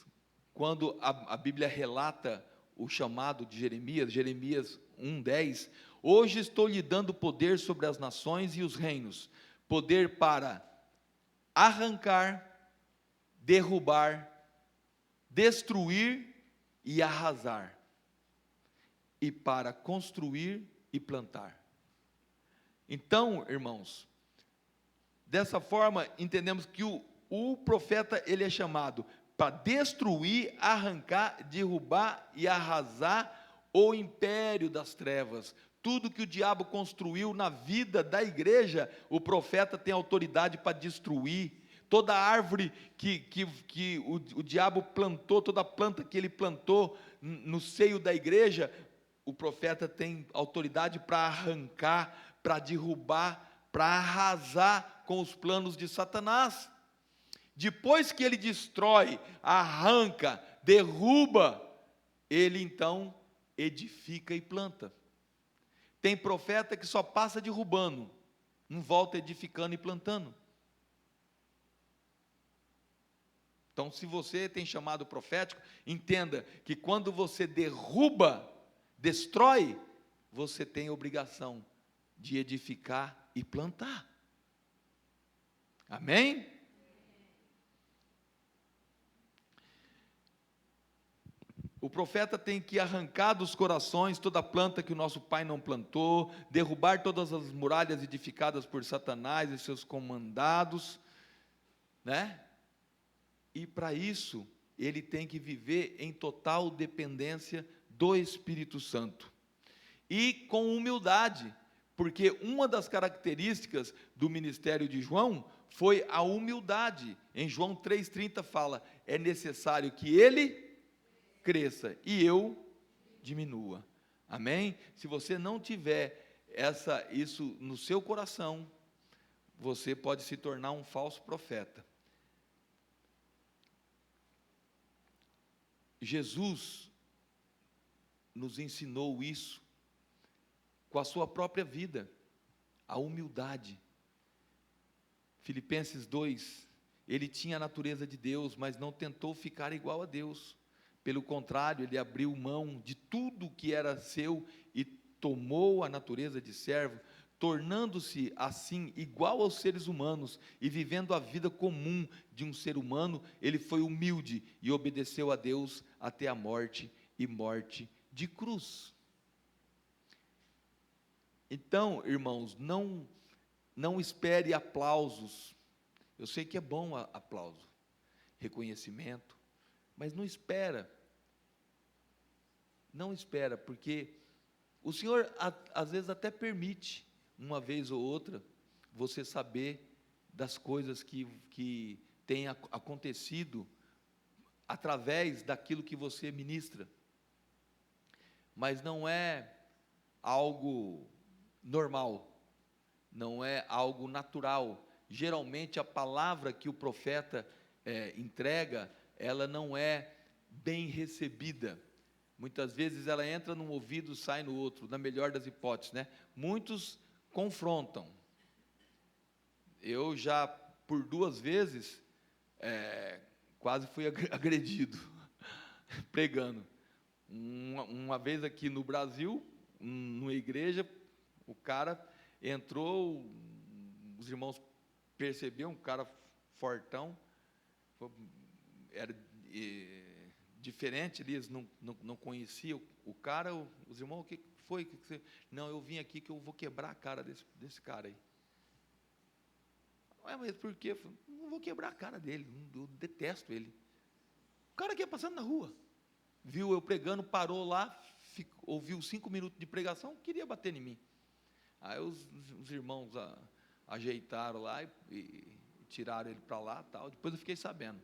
quando a Bíblia relata o chamado de Jeremias, Jeremias 1:10, hoje estou lhe dando poder sobre as nações e os reinos, poder para arrancar, derrubar, destruir e arrasar, e para construir e plantar. Então, irmãos, dessa forma entendemos que o profeta, ele é chamado para destruir, arrancar, derrubar e arrasar o império das trevas. Tudo que o diabo construiu na vida da igreja, o profeta tem autoridade para destruir. Toda árvore que o diabo plantou, toda planta que ele plantou no seio da igreja, o profeta tem autoridade para arrancar, para derrubar, para arrasar com os planos de Satanás. Depois que ele destrói, arranca, derruba, ele então edifica e planta. Tem profeta que só passa derrubando, não volta edificando e plantando. Então, se você tem chamado profético, entenda que quando você derruba, destrói, você tem a obrigação de edificar e plantar. Amém? O profeta tem que arrancar dos corações toda planta que o nosso pai não plantou, derrubar todas as muralhas edificadas por Satanás e seus comandados, né? E para isso, ele tem que viver em total dependência do Espírito Santo. E com humildade, porque uma das características do ministério de João foi a humildade. Em João 3,30 fala, é necessário que ele cresça e eu diminua. Amém? Se você não tiver isso no seu coração, você pode se tornar um falso profeta. Jesus nos ensinou isso com a sua própria vida, a humildade. Filipenses 2, ele tinha a natureza de Deus, mas não tentou ficar igual a Deus. Pelo contrário, ele abriu mão de tudo que era seu e tomou a natureza de servo, tornando-se assim igual aos seres humanos e vivendo a vida comum de um ser humano. Ele foi humilde e obedeceu a Deus até a morte e morte de cruz. Então, irmãos, não espere aplausos. Eu sei que é bom aplauso, reconhecimento, mas não espera. Não espera, porque o Senhor às vezes até permite, uma vez ou outra, você saber das coisas que têm acontecido através daquilo que você ministra, mas não é algo normal, não é algo natural. Geralmente a palavra que o profeta entrega, ela não é bem recebida. Muitas vezes ela entra num ouvido, sai no outro, na melhor das hipóteses, né? Muitos confrontam. Eu já, por 2 vezes, quase fui agredido, pregando. Uma vez aqui no Brasil, numa igreja, o cara entrou, os irmãos perceberam, um cara fortão, era diferente, eles não conheciam o cara. Os irmãos, o que foi? Não, eu vim aqui que eu vou quebrar a cara desse cara aí. Mas por quê? Não vou quebrar a cara dele, eu detesto ele. O cara que ia passando na rua, viu eu pregando, parou lá, ouviu 5 minutos de pregação, queria bater em mim. Aí os irmãos ajeitaram lá e tiraram ele para lá, tal. Depois eu fiquei sabendo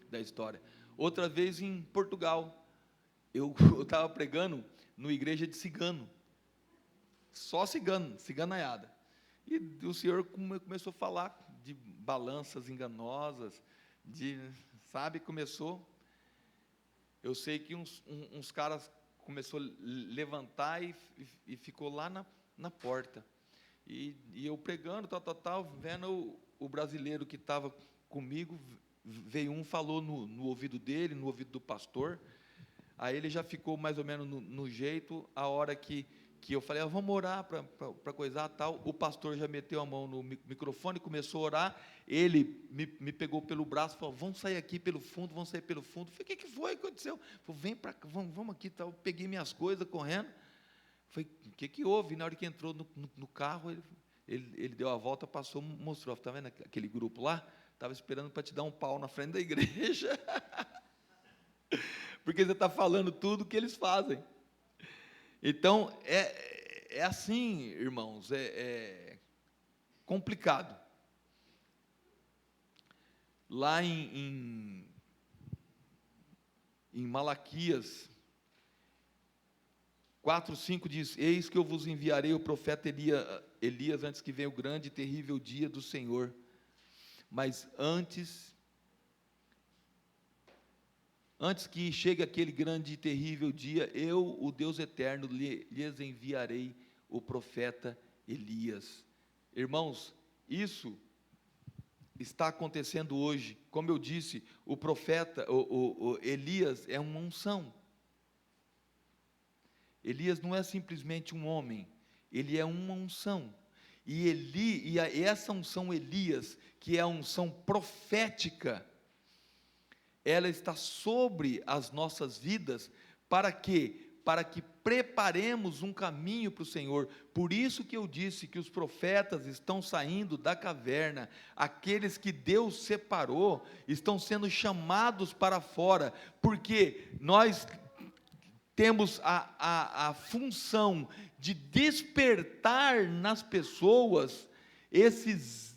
da história. Outra vez em Portugal, eu estava pregando numa igreja de cigano, só cigano, ciganaiada. E o Senhor começou a falar de balanças enganosas, sabe, começou. Eu sei que uns caras começou a levantar e ficou lá na porta. E eu pregando, tal, vendo o brasileiro que estava comigo, veio falou no ouvido dele, no ouvido do pastor. Aí ele já ficou mais ou menos no jeito. A hora que eu falei, vamos orar para coisar tal, o pastor já meteu a mão no microfone, começou a orar. Ele me pegou pelo braço e falou, vamos sair aqui pelo fundo, vamos sair pelo fundo. Eu falei, o que foi? O que aconteceu? Falei, vem para cá, vamos aqui tal. Peguei minhas coisas correndo. Falei, o que houve? Na hora que entrou no carro, ele deu a volta, passou, mostrou. Está vendo aquele grupo lá? Estava esperando para te dar um pau na frente da igreja. Porque você está falando tudo o que eles fazem. Então, é assim, irmãos, é complicado. Lá em Malaquias 4:5 diz, eis que eu vos enviarei o profeta Elias antes que venha o grande e terrível dia do Senhor. Mas antes que chegue aquele grande e terrível dia, eu, o Deus eterno, lhes enviarei o profeta Elias. Irmãos, isso está acontecendo hoje. Como eu disse, o profeta, o Elias é uma unção. Elias não é simplesmente um homem, ele é uma unção. E essa unção Elias, que é a unção profética, ela está sobre as nossas vidas, para que preparemos um caminho para o Senhor. Por isso que eu disse que os profetas estão saindo da caverna, aqueles que Deus separou, estão sendo chamados para fora, porque nós temos a função de despertar nas pessoas esse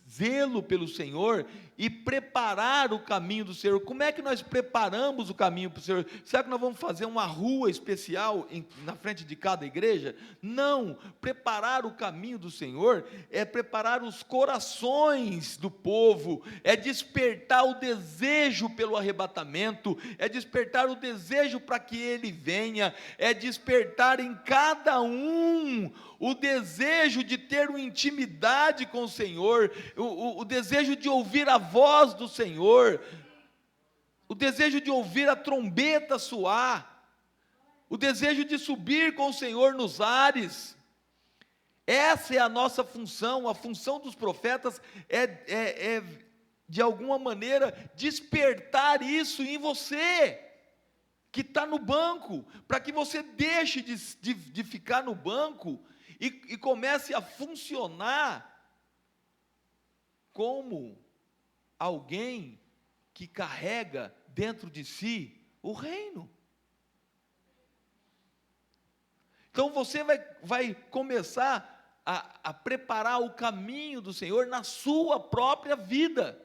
zelo pelo Senhor e preparar o caminho do Senhor. Como é que nós preparamos o caminho para o Senhor? Será que nós vamos fazer uma rua especial na frente de cada igreja? Não, preparar o caminho do Senhor é preparar os corações do povo, é despertar o desejo pelo arrebatamento, é despertar o desejo para que Ele venha, é despertar em cada um o desejo de ter uma intimidade com o Senhor, o desejo de ouvir a voz do Senhor, o desejo de ouvir a trombeta soar, o desejo de subir com o Senhor nos ares. Essa é a nossa função. A função dos profetas é de alguma maneira despertar isso em você, que está no banco, para que você deixe de ficar no banco e comece a funcionar como alguém que carrega dentro de si o reino. Então você vai começar a preparar o caminho do Senhor na sua própria vida.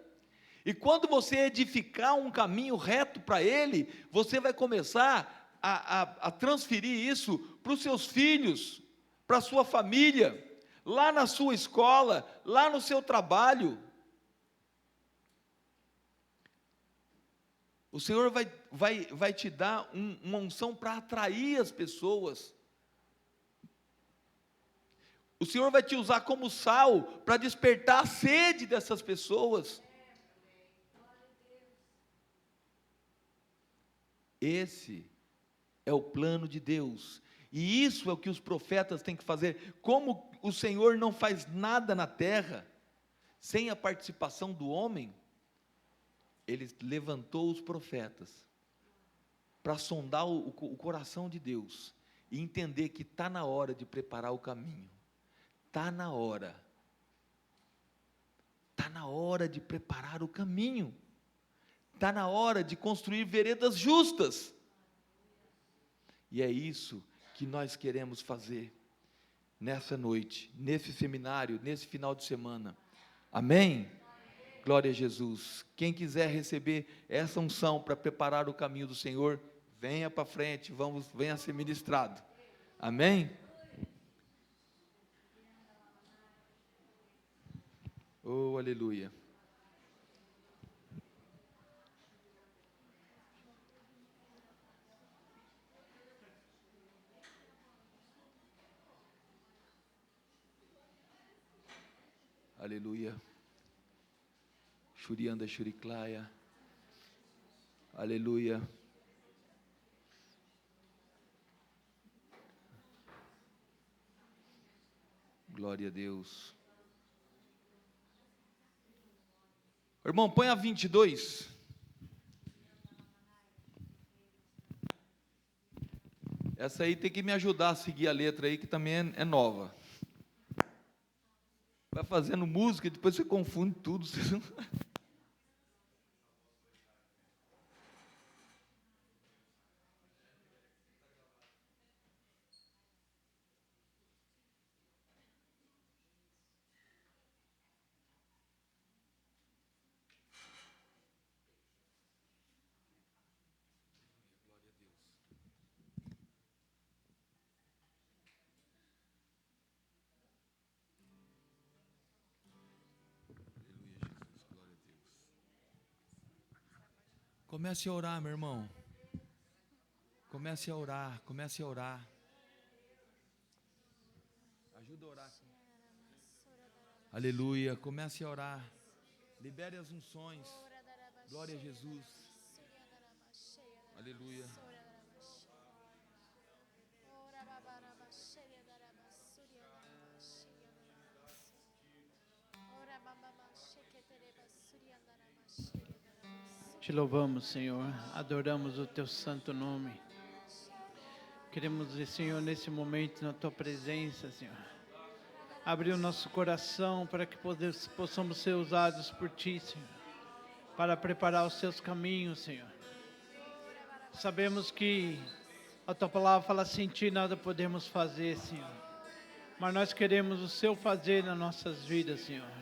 E quando você edificar um caminho reto para Ele, você vai começar a transferir isso para os seus filhos, para a sua família, lá na sua escola, lá no seu trabalho. O Senhor vai te dar uma unção para atrair as pessoas. O Senhor vai te usar como sal para despertar a sede dessas pessoas. Esse é o plano de Deus. E isso é o que os profetas têm que fazer. Como o Senhor não faz nada na terra sem a participação do homem, Ele levantou os profetas para sondar o coração de Deus e entender que está na hora de preparar o caminho. Está na hora. Está na hora de preparar o caminho. Está na hora de construir veredas justas. E é isso que nós queremos fazer nessa noite, nesse seminário, nesse final de semana. Amém? Glória a Jesus. Quem quiser receber essa unção para preparar o caminho do Senhor, venha para frente, venha ser ministrado. Amém? Oh, aleluia. Aleluia. Shurianda Shuriklaya. Aleluia. Glória a Deus. Irmão, põe a 22. Essa aí tem que me ajudar a seguir a letra aí, que também é nova. Vai fazendo música e depois você confunde tudo. Comece a orar, meu irmão. Comece a orar, comece a orar. Ajuda a orar aqui. Aleluia, comece a orar. Libere as unções. Glória a Jesus. Aleluia. Te louvamos, Senhor, adoramos o Teu santo nome. Queremos, Senhor, nesse momento, na Tua presença, Senhor, abrir o nosso coração para que possamos ser usados por Ti, Senhor, para preparar os Teus caminhos, Senhor. Sabemos que a Tua palavra fala, sem Ti nada podemos fazer, Senhor, mas nós queremos o Seu fazer nas nossas vidas, Senhor.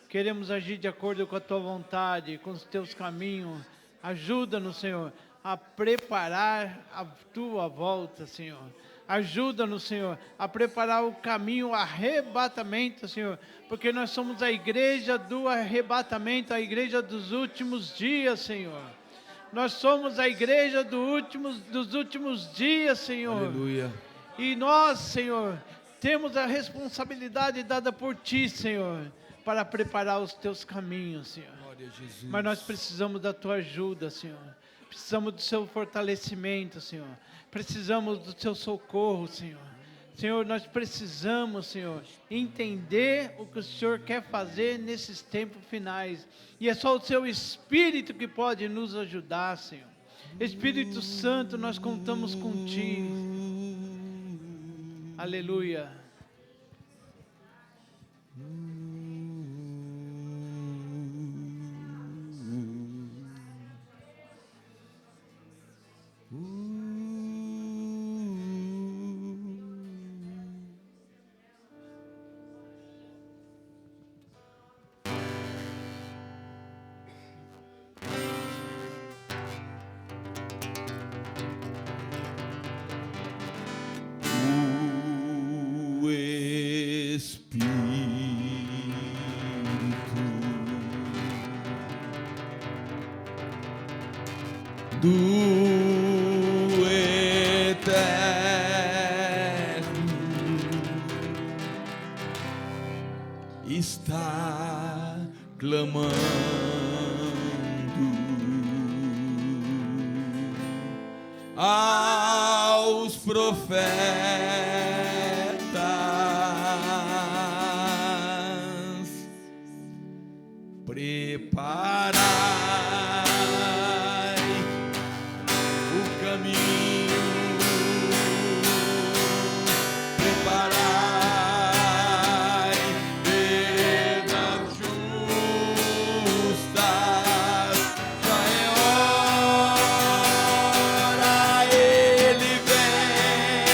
Queremos agir de acordo com a Tua vontade, com os Teus caminhos. Ajuda-nos, Senhor, a preparar a Tua volta, Senhor. Ajuda-nos, Senhor, a preparar o caminho, o arrebatamento, Senhor. Porque nós somos a igreja do arrebatamento, a igreja dos últimos dias, Senhor. Nós somos a igreja dos últimos dias, Senhor. Aleluia. E nós, Senhor, temos a responsabilidade dada por Ti, Senhor, para preparar os Teus caminhos, Senhor. Glória a Jesus. Mas nós precisamos da Tua ajuda, Senhor. Precisamos do Seu fortalecimento, Senhor. Precisamos do Seu socorro, Senhor. Senhor, nós precisamos, Senhor, entender o que o Senhor quer fazer nesses tempos finais. E é só o Seu Espírito que pode nos ajudar, Senhor. Espírito Santo, nós contamos contigo. Aleluia. O Espírito do Eterno está clamando aos profetas, preparai o caminho, preparai veredas justas, já é hora, Ele vem,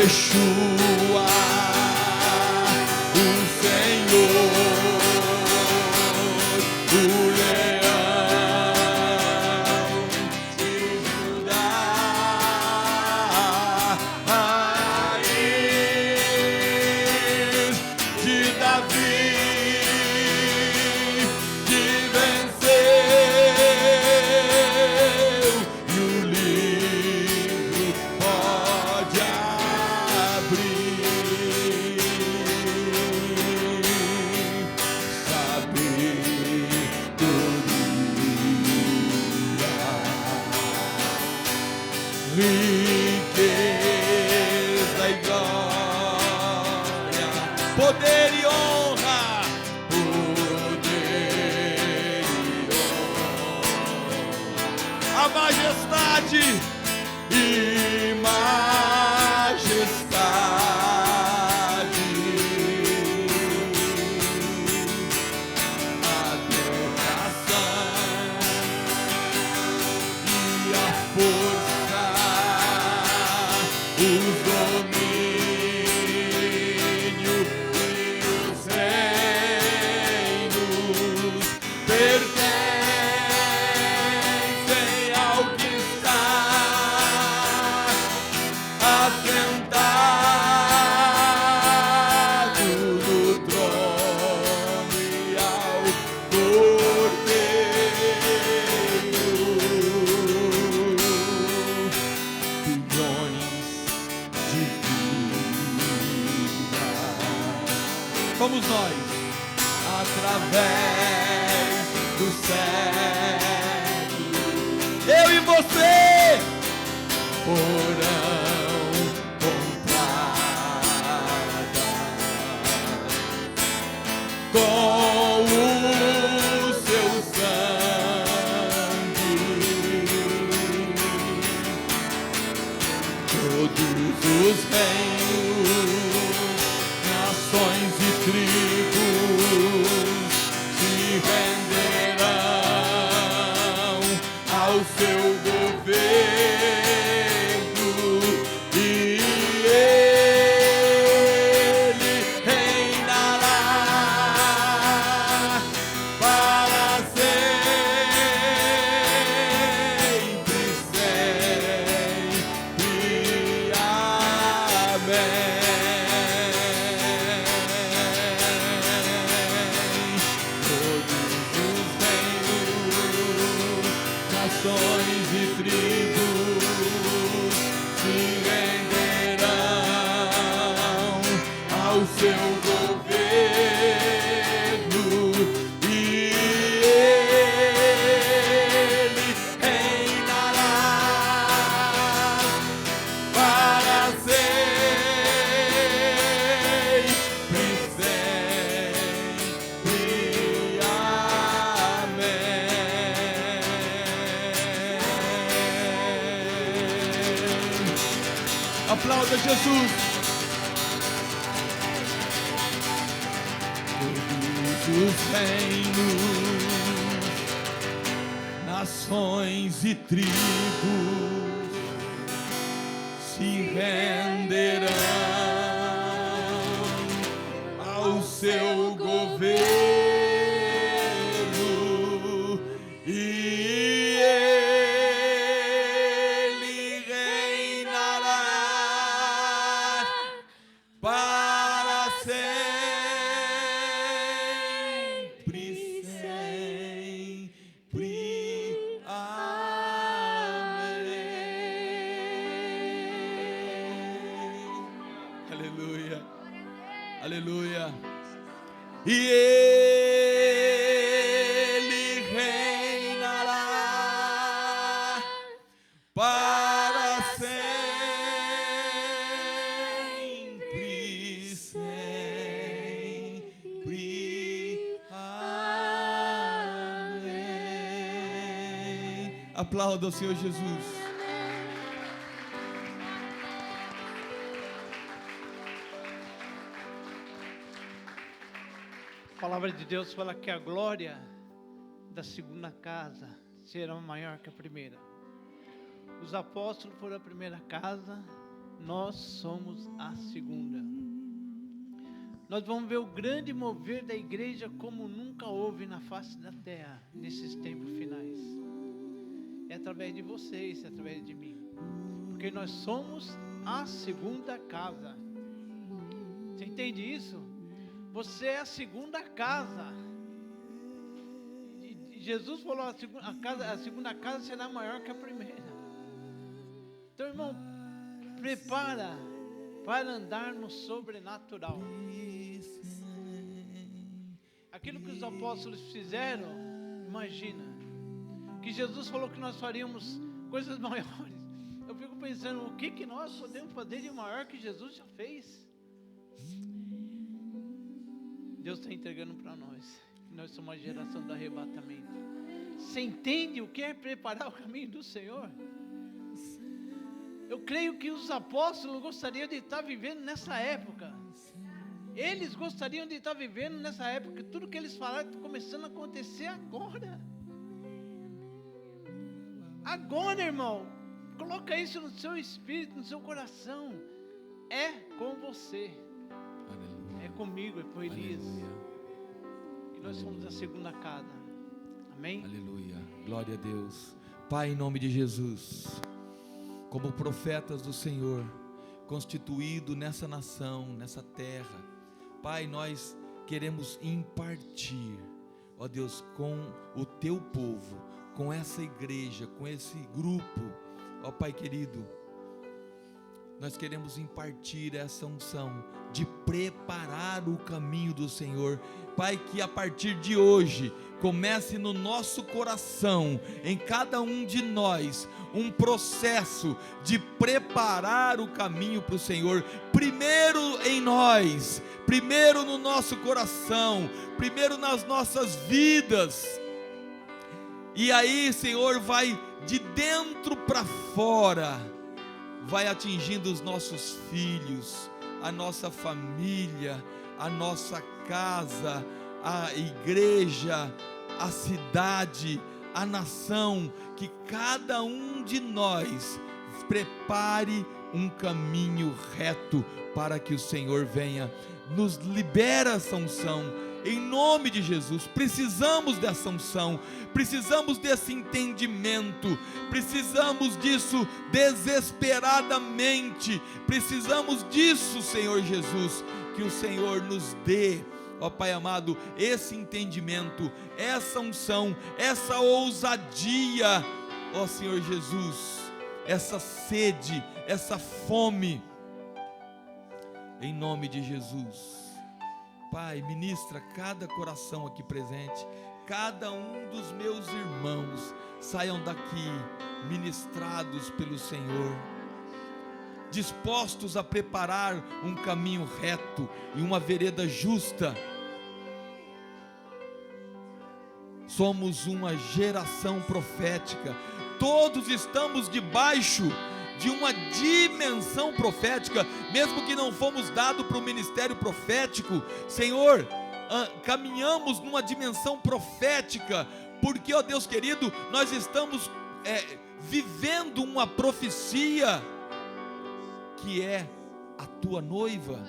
Yeshua, o Senhor, o leão de Judá, raiz de Davi, que venceu, e o livro pode abrir. Riqueza e glória, poder e honra, poder e honra, a majestade e majestade, a adoração e a força, os domínios e os reinos pertencem ao que está assentado no trono e ao Cordeiro. Bilhões de vidas, somos nós, através do século, eu e você foram compradas com o seu sangue. Todos os reinos, nações e tribos se renderão ao seu governo, e ele reinará para sempre, sempre. Amém. Todos os reinos, nações e tribos se renderão ao seu governo, e ele reinará para sempre, sempre. Amém. Aplauda Jesus. Todos os reinos, nações e tribos se renderão ao seu governo, e ele reinará para sempre, sempre. Amém. Aleluia, aleluia. E ele reinará para sempre, sempre. Amém. Aplauda o Senhor Jesus. A palavra de Deus fala que a glória da segunda casa será maior que a primeira. Os apóstolos foram a primeira casa Nós somos a segunda. Nós vamos ver o grande mover da igreja como nunca houve na face da terra, nesses tempos finais. É através de vocês, é através de mim. Porque nós somos a segunda casa. Você entende isso? Você é a segunda casa. E Jesus falou, a segunda casa será maior que a primeira. Então, irmão, prepara para andar no sobrenatural. Aquilo que os apóstolos fizeram, imagina, que Jesus falou que nós faríamos coisas maiores. Eu fico pensando, o que nós podemos fazer de maior que Jesus já fez? Deus está entregando para nós. Nós somos a geração do arrebatamento. Você entende o que é preparar o caminho do Senhor? Eu creio que os apóstolos gostariam de estar vivendo nessa época. Eles gostariam de estar vivendo nessa época. Tudo que eles falaram está começando a acontecer agora. Agora, irmão. Coloca isso no seu espírito, no seu coração. É com você. Aleluia. É comigo, é com Elias. Aleluia. E nós somos a segunda casa. Amém? Aleluia. Glória a Deus. Pai, em nome de Jesus, como profetas do Senhor, constituído nessa nação, nessa terra, Pai, nós queremos impartir, ó Deus, com o teu povo, com essa igreja, com esse grupo, ó Pai querido, nós queremos impartir essa unção de preparar o caminho do Senhor. Pai, que a partir de hoje comece no nosso coração, em cada um de nós, um processo de preparar o caminho para o Senhor, primeiro em nós, primeiro no nosso coração, primeiro nas nossas vidas, e aí, Senhor, vai de dentro para fora, vai atingindo os nossos filhos, a nossa família, a nossa casa, a igreja, a cidade, a nação, que cada um de nós prepare um caminho reto para que o Senhor venha. Nos libera essa unção, em nome de Jesus. Precisamos dessa unção, precisamos desse entendimento, precisamos disso desesperadamente, precisamos disso, Senhor Jesus, que o Senhor nos dê, ó Pai amado, esse entendimento, essa unção, essa ousadia, ó Senhor Jesus, essa sede, essa fome, em nome de Jesus. Pai, ministra cada coração aqui presente, cada um dos meus irmãos, saiam daqui ministrados pelo Senhor, dispostos a preparar um caminho reto e uma vereda justa. Somos uma geração profética, todos estamos debaixo de uma dimensão profética, mesmo que não fomos dados para o ministério profético, Senhor, caminhamos numa dimensão profética, porque, ó Deus querido, nós estamos vivendo uma profecia, que é a tua noiva,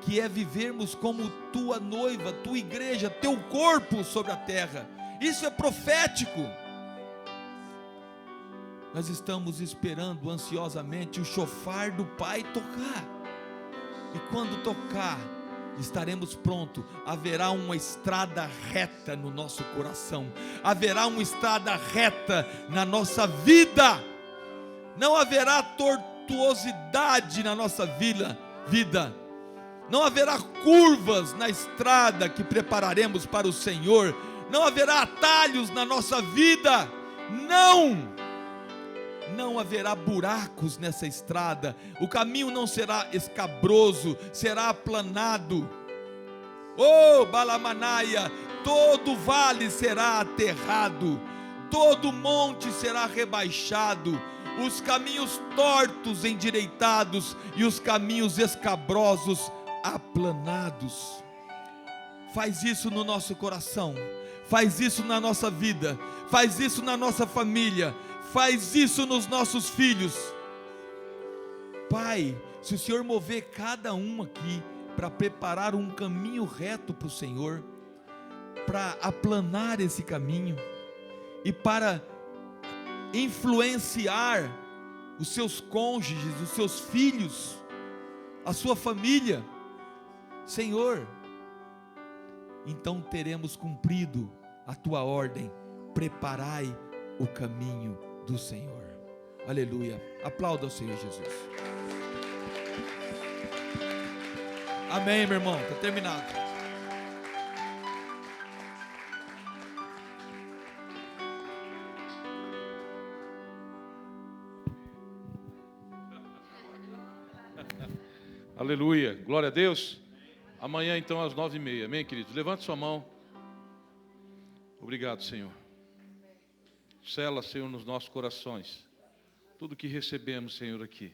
que é vivermos como tua noiva, tua igreja, teu corpo sobre a terra. Isso é profético. Nós estamos esperando ansiosamente o chofar do Pai tocar, e quando tocar, estaremos prontos. Haverá uma estrada reta no nosso coração, haverá uma estrada reta na nossa vida, não haverá tortuosidade na nossa vida, não haverá curvas na estrada que prepararemos para o Senhor, não haverá atalhos na nossa vida, não haverá buracos nessa estrada, o caminho não será escabroso, será aplanado. Oh, Balamanaia, todo vale será aterrado, todo monte será rebaixado, os caminhos tortos endireitados e os caminhos escabrosos aplanados. Faz isso no nosso coração, faz isso na nossa vida, faz isso na nossa família, faz isso nos nossos filhos. Pai, se o Senhor mover cada um aqui para preparar um caminho reto para o Senhor, para aplanar esse caminho e para influenciar os seus cônjuges, os seus filhos, a sua família, Senhor, então teremos cumprido a tua ordem: preparai o caminho do Senhor. Aleluia. Aplauda ao Senhor Jesus. Amém, meu irmão. Está terminado. Aleluia, glória a Deus. Amanhã então às 9h30, amém, queridos? Levante sua mão. Obrigado, Senhor. Sela, Senhor, nos nossos corações tudo que recebemos, Senhor, aqui.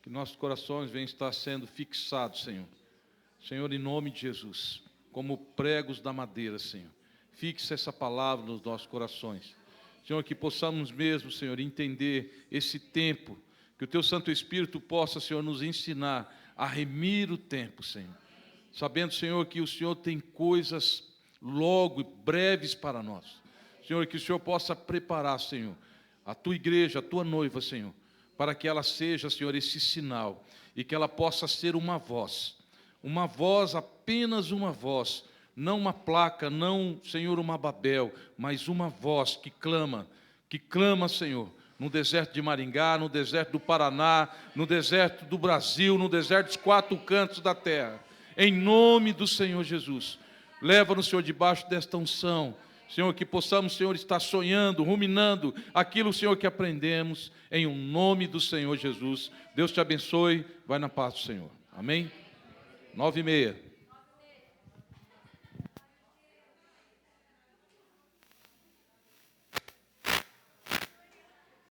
Que nossos corações venham estar sendo fixados, Senhor. Senhor, em nome de Jesus, como pregos da madeira, Senhor. Fixe essa palavra nos nossos corações. Senhor, que possamos mesmo, Senhor, entender esse tempo. Que o Teu Santo Espírito possa, Senhor, nos ensinar a remir o tempo, Senhor. Sabendo, Senhor, que o Senhor tem coisas logo, breves para nós. Senhor, que o Senhor possa preparar, Senhor, a Tua igreja, a Tua noiva, Senhor, para que ela seja, Senhor, esse sinal, e que ela possa ser uma voz, apenas uma voz, não uma placa, não, Senhor, uma Babel, mas uma voz que clama, Senhor, no deserto de Maringá, no deserto do Paraná, no deserto do Brasil, no deserto dos 4 cantos da terra, em nome do Senhor Jesus. Leva-nos, Senhor, debaixo desta unção, Senhor, que possamos, Senhor, estar sonhando, ruminando aquilo, Senhor, que aprendemos, em nome do Senhor Jesus. Deus te abençoe, vai na paz do Senhor. Amém? 9h30.